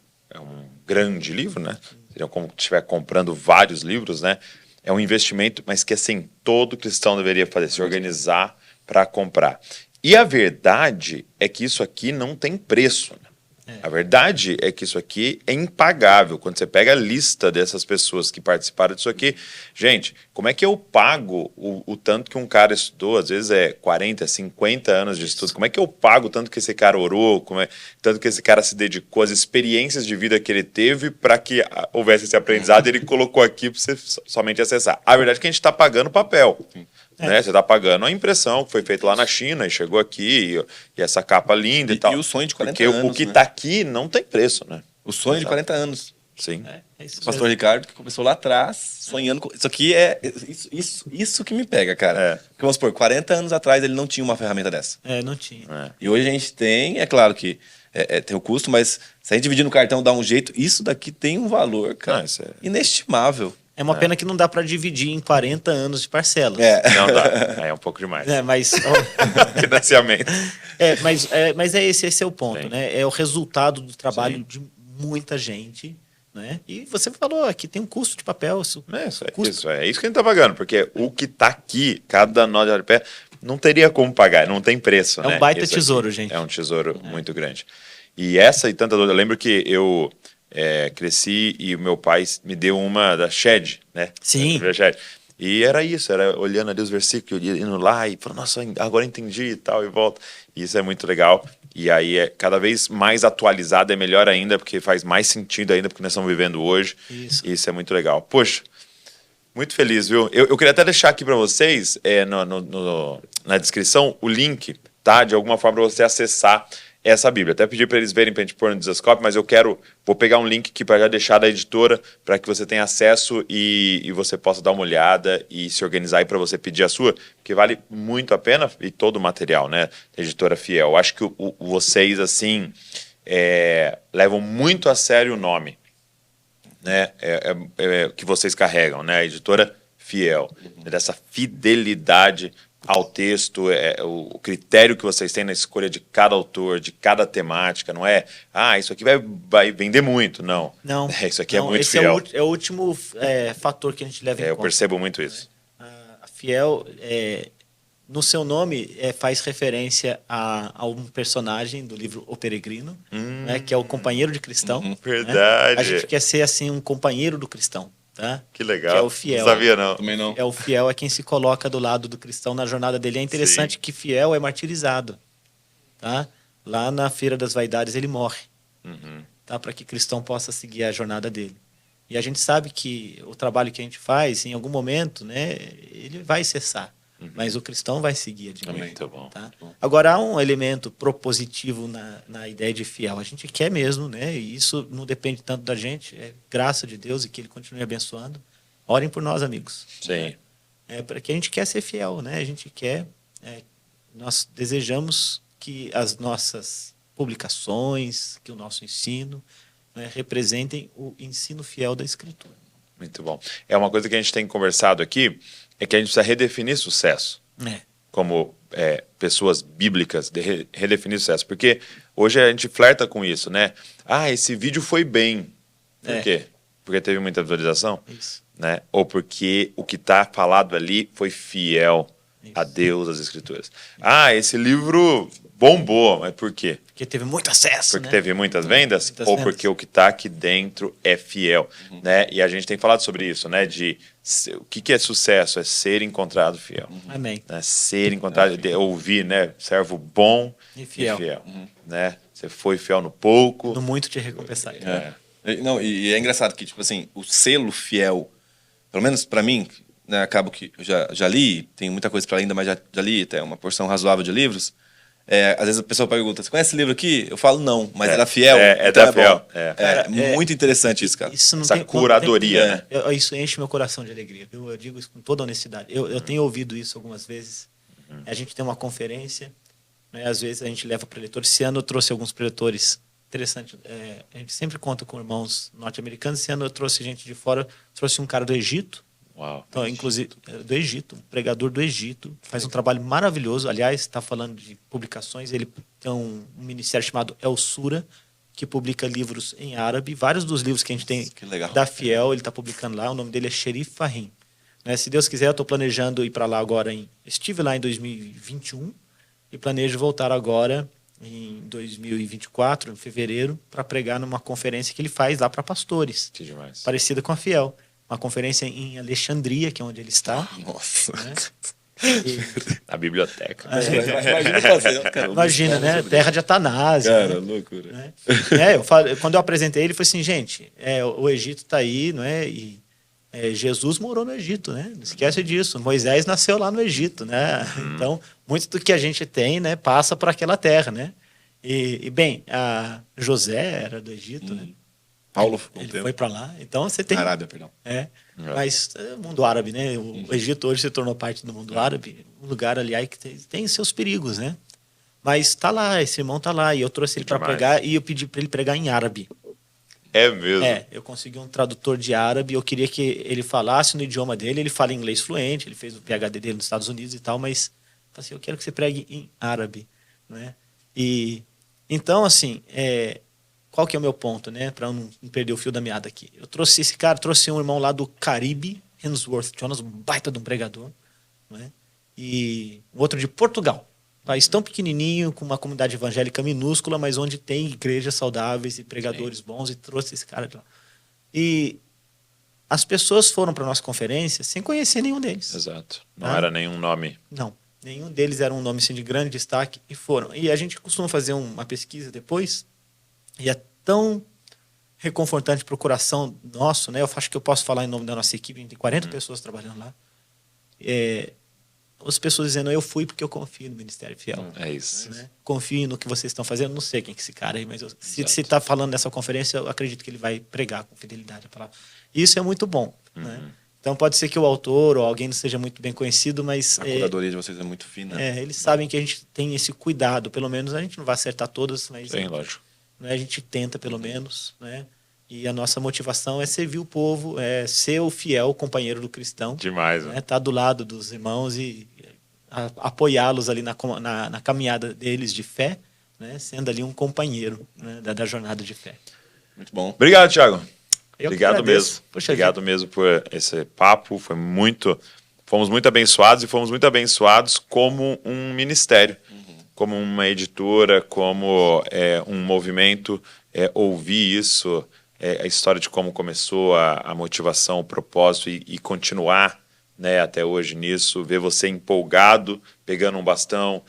grande livro, né? Seria como se estiver comprando vários livros, né? É um investimento, mas que, assim, todo cristão deveria fazer, se organizar para comprar. E a verdade é que isso aqui não tem preço, né? A verdade é que isso aqui é impagável. Quando você pega a lista dessas pessoas que participaram disso aqui, gente, como é que eu pago o tanto que um cara estudou? Às vezes é 40, 50 anos de estudo. Como é que eu pago o tanto que esse cara orou? Tanto que esse cara se dedicou, as experiências de vida que ele teve para que houvesse esse aprendizado, ele colocou aqui para você somente acessar. A verdade é que a gente está pagando papel. Né? Você está pagando a impressão que foi feita lá na China e chegou aqui, e essa capa linda e tal.
E o sonho de 40
Porque
anos.
Porque o que está aqui não tem preço, né?
O sonho de 40 anos.
Sim.
O pastor Ricardo, que começou lá atrás, sonhando com... Isso aqui é... Isso que me pega, cara. Porque, vamos supor, 40 anos atrás ele não tinha uma ferramenta dessa.
Não tinha.
E hoje a gente tem, é claro que tem o custo, mas se a gente dividir no cartão, dá um jeito, isso daqui tem um valor, cara, inestimável.
É uma pena que não dá para dividir em 40 anos de parcelas.
Não dá. É um pouco demais.
Mas
financiamento.
Mas esse é o ponto, né? É o resultado do trabalho de muita gente, né? E você falou aqui tem um custo de papel.
Isso que a gente está pagando, porque o que está aqui, cada nó de pé, não teria como pagar, não tem preço.
É um baita tesouro, gente.
É um tesouro muito grande. E essa e tanta dor, eu lembro que eu cresci e o meu pai me deu uma da Shed, né?
Sim.
E era isso, era olhando ali os versículos, indo lá e falando, nossa, agora entendi e tal, e volta. E isso é muito legal. E aí é cada vez mais atualizado, é melhor ainda, porque faz mais sentido ainda, porque nós estamos vivendo hoje.
Isso.
E isso é muito legal. Poxa, muito feliz, viu? Eu queria até deixar aqui para vocês, na descrição, o link, tá? De alguma forma, para você acessar essa Bíblia. Até pedi para eles verem para a gente pôr no Dizascope, mas vou pegar um link aqui para já deixar da editora, para que você tenha acesso e você possa dar uma olhada e se organizar aí para você pedir a sua, porque vale muito a pena, e todo o material, né? Da editora Fiel. Eu acho que vocês, assim, levam muito a sério o nome, né? Que vocês carregam, né? A editora Fiel, dessa fidelidade ao texto, o critério que vocês têm na escolha de cada autor, de cada temática, não é, isso aqui vai vender muito, não.
Não.
Isso aqui é muito
esse
fiel.
É o último fator que a gente leva em conta.
Eu percebo muito isso.
A Fiel, no seu nome, faz referência a um personagem do livro O Peregrino, né, que é o companheiro de cristão.
Verdade.
Né? A gente quer ser, assim, um companheiro do cristão. Tá?
Que legal.
Que é o fiel.
Não sabia, não.
Também não.
É o fiel, é quem se coloca do lado do cristão na jornada dele. É interessante que fiel é martirizado. Tá? Lá na Feira das Vaidades ele morre. Tá? Para que cristão possa seguir a jornada dele. E a gente sabe que o trabalho que a gente faz, em algum momento, né, ele vai cessar. Mas o cristão vai seguir adiante.
Muito bom.
Tá? Agora, há um elemento propositivo na ideia de fiel. A gente quer mesmo, né? E isso não depende tanto da gente. É graça de Deus e que Ele continue abençoando. Orem por nós, amigos.
Sim.
Porque a gente quer ser fiel, né? A gente quer... nós desejamos que as nossas publicações, que o nosso ensino, né, representem o ensino fiel da Escritura.
Muito bom. É uma coisa que a gente tem conversado aqui, é que a gente precisa redefinir sucesso. Como pessoas bíblicas, redefinir sucesso. Porque hoje a gente flerta com isso, né? Esse vídeo foi bem. Por quê? Porque teve muita visualização?
Isso.
Né? Ou porque o que está falado ali foi fiel a Deus, às Escrituras. Esse livro bombou, mas por quê?
Porque teve muito acesso,
porque
né?
Teve muitas vendas? Ou porque o que está aqui dentro é fiel, né? E a gente tem falado sobre isso, né? O que é sucesso? É ser encontrado fiel.
Amém.
Né? Ser encontrado, ouvir, né? Servo bom
e fiel.
Né? Você foi fiel no pouco.
No muito te recompensar.
Não, e é engraçado que, tipo assim, o selo fiel, pelo menos para mim, né, acabo que eu já li, tem muita coisa para ler ainda, mas já li até uma porção razoável de livros. às vezes a pessoa pergunta, você conhece esse livro aqui? Eu falo, não, mas é da Fiel.
É
então
da Fiel.
bom.
Cara,
Muito interessante isso, cara.
Isso não
Essa
tem,
curadoria,
não tem, isso enche meu coração de alegria. Eu digo isso com toda honestidade. Eu tenho ouvido isso algumas vezes. A gente tem uma conferência, né, às vezes a gente leva preletores. Esse ano eu trouxe alguns preletores interessantes. A gente sempre conta com irmãos norte-americanos. Esse ano eu trouxe gente de fora. Trouxe um cara do Egito.
Uau.
Então, inclusive, do Egito, um pregador do Egito, faz um trabalho maravilhoso. Aliás, está falando de publicações, ele tem um ministério chamado El Sura, que publica livros em árabe. Vários dos livros que a gente tem da Fiel, ele está publicando lá. O nome dele é Sherif Fahim. Né? Se Deus quiser, eu estou planejando ir para lá agora. Estive lá em 2021 e planejo voltar agora em 2024, em fevereiro, para pregar numa conferência que ele faz lá para pastores.
Que demais.
Parecida com a Fiel. Uma conferência em Alexandria, que é onde ele está.
Nossa.
Né?
A biblioteca.
Imagina fazer, cara.
Imagina, né? Terra de Atanásio.
Cara,
né?
loucura.
Né? Quando eu apresentei ele, foi assim, gente, o Egito está aí, não é? E Jesus morou no Egito, né? Não esquece disso. Moisés nasceu lá no Egito, né? Então, muito do que a gente tem, né, passa por aquela terra, né? E bem, a José era do Egito, né?
Paulo
ele foi para lá. Então você tem.
Arábia, perdão.
Mas mundo árabe, né? O Egito hoje se tornou parte do mundo árabe, um lugar, aliás, que tem seus perigos, né? Mas tá lá, esse irmão tá lá, e eu trouxe ele para pregar e eu pedi para ele pregar em árabe.
É mesmo?
Eu consegui um tradutor de árabe, eu queria que ele falasse no idioma dele, ele fala inglês fluente, ele fez o PhD dele nos Estados Unidos e tal, mas assim, eu quero que você pregue em árabe, né? E então, assim, qual que é o meu ponto, né? Para não perder o fio da meada aqui. Eu trouxe esse cara, trouxe um irmão lá do Caribe, Hemsworth Jonas, um baita de um pregador, né? E outro de Portugal. País tão pequenininho, com uma comunidade evangélica minúscula, mas onde tem igrejas saudáveis e pregadores bons, e trouxe esse cara de lá. E as pessoas foram para a nossa conferência sem conhecer nenhum deles.
Exato. Não era nenhum nome.
Não. Nenhum deles era um nome assim, de grande destaque, e foram. E a gente costuma fazer uma pesquisa depois, e é tão reconfortante para o coração nosso, né? Eu acho que eu posso falar em nome da nossa equipe, a gente tem 40 pessoas trabalhando lá. As pessoas dizendo, eu fui porque eu confio no Ministério Fiel.
É isso.
Né? Confio no que vocês estão fazendo. Não sei quem é esse cara aí, mas se está falando nessa conferência, eu acredito que ele vai pregar com fidelidade a palavra. E isso é muito bom. Né? Então pode ser que o autor ou alguém não seja muito bem conhecido, mas...
A curadoria de vocês é muito fina.
Eles sabem que a gente tem esse cuidado. Pelo menos a gente não vai acertar todas, mas...
Sim, lógico.
Né, a gente tenta, pelo menos, né? E a nossa motivação é servir o povo, é ser o fiel companheiro do cristão.
Demais,
né? Tá do lado dos irmãos e apoiá-los ali na caminhada deles de fé, né? Sendo ali um companheiro, né? da jornada de fé.
Muito bom.
Obrigado, Thiago.
Eu
Obrigado mesmo.
Poxa,
obrigado mesmo por esse papo. Fomos muito abençoados e fomos muito abençoados como um ministério, como uma editora, como um movimento. Ouvir isso, a história de como começou, a motivação, o propósito e continuar, né, até hoje nisso, ver você empolgado, pegando um bastão,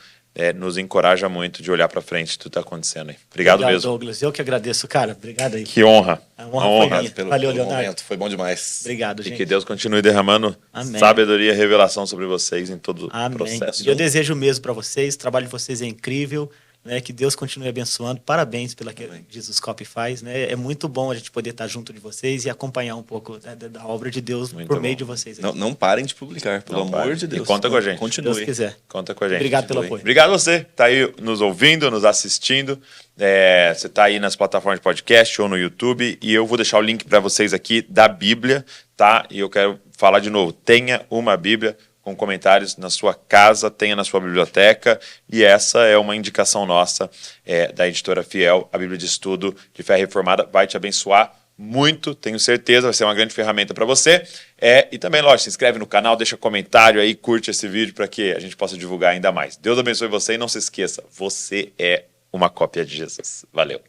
nos encoraja muito de olhar para frente tudo que está acontecendo aí. Obrigado mesmo.
Douglas. Eu que agradeço, cara. Obrigado aí.
Que honra.
A honra foi minha.
Pelo
Leonardo.
momento. Foi bom demais.
Obrigado,
E
gente.
que Deus continue derramando sabedoria e revelação sobre vocês em todo o processo.
E eu desejo o mesmo para vocês. O trabalho de vocês é incrível. Né, que Deus continue abençoando. Parabéns pela que Jesus Copy faz. Né? É muito bom a gente poder estar junto de vocês e acompanhar um pouco da obra de Deus por meio de vocês.
Não parem de publicar, pelo amor de Deus.
E conta com a gente.
Continue.
Se Deus quiser.
Conta com a gente.
Obrigado pelo apoio.
Obrigado a você que está aí nos ouvindo, nos assistindo. Você está aí nas plataformas de podcast ou no YouTube. E eu vou deixar o link para vocês aqui da Bíblia, tá? E eu quero falar de novo. Tenha uma Bíblia com comentários na sua casa, tenha na sua biblioteca, e essa é uma indicação nossa da editora Fiel, a Bíblia de Estudo de Fé Reformada, vai te abençoar muito, tenho certeza, vai ser uma grande ferramenta para você, e também, lógico, se inscreve no canal, deixa comentário aí, curte esse vídeo para que a gente possa divulgar ainda mais. Deus abençoe você e não se esqueça, você é uma cópia de Jesus. Valeu!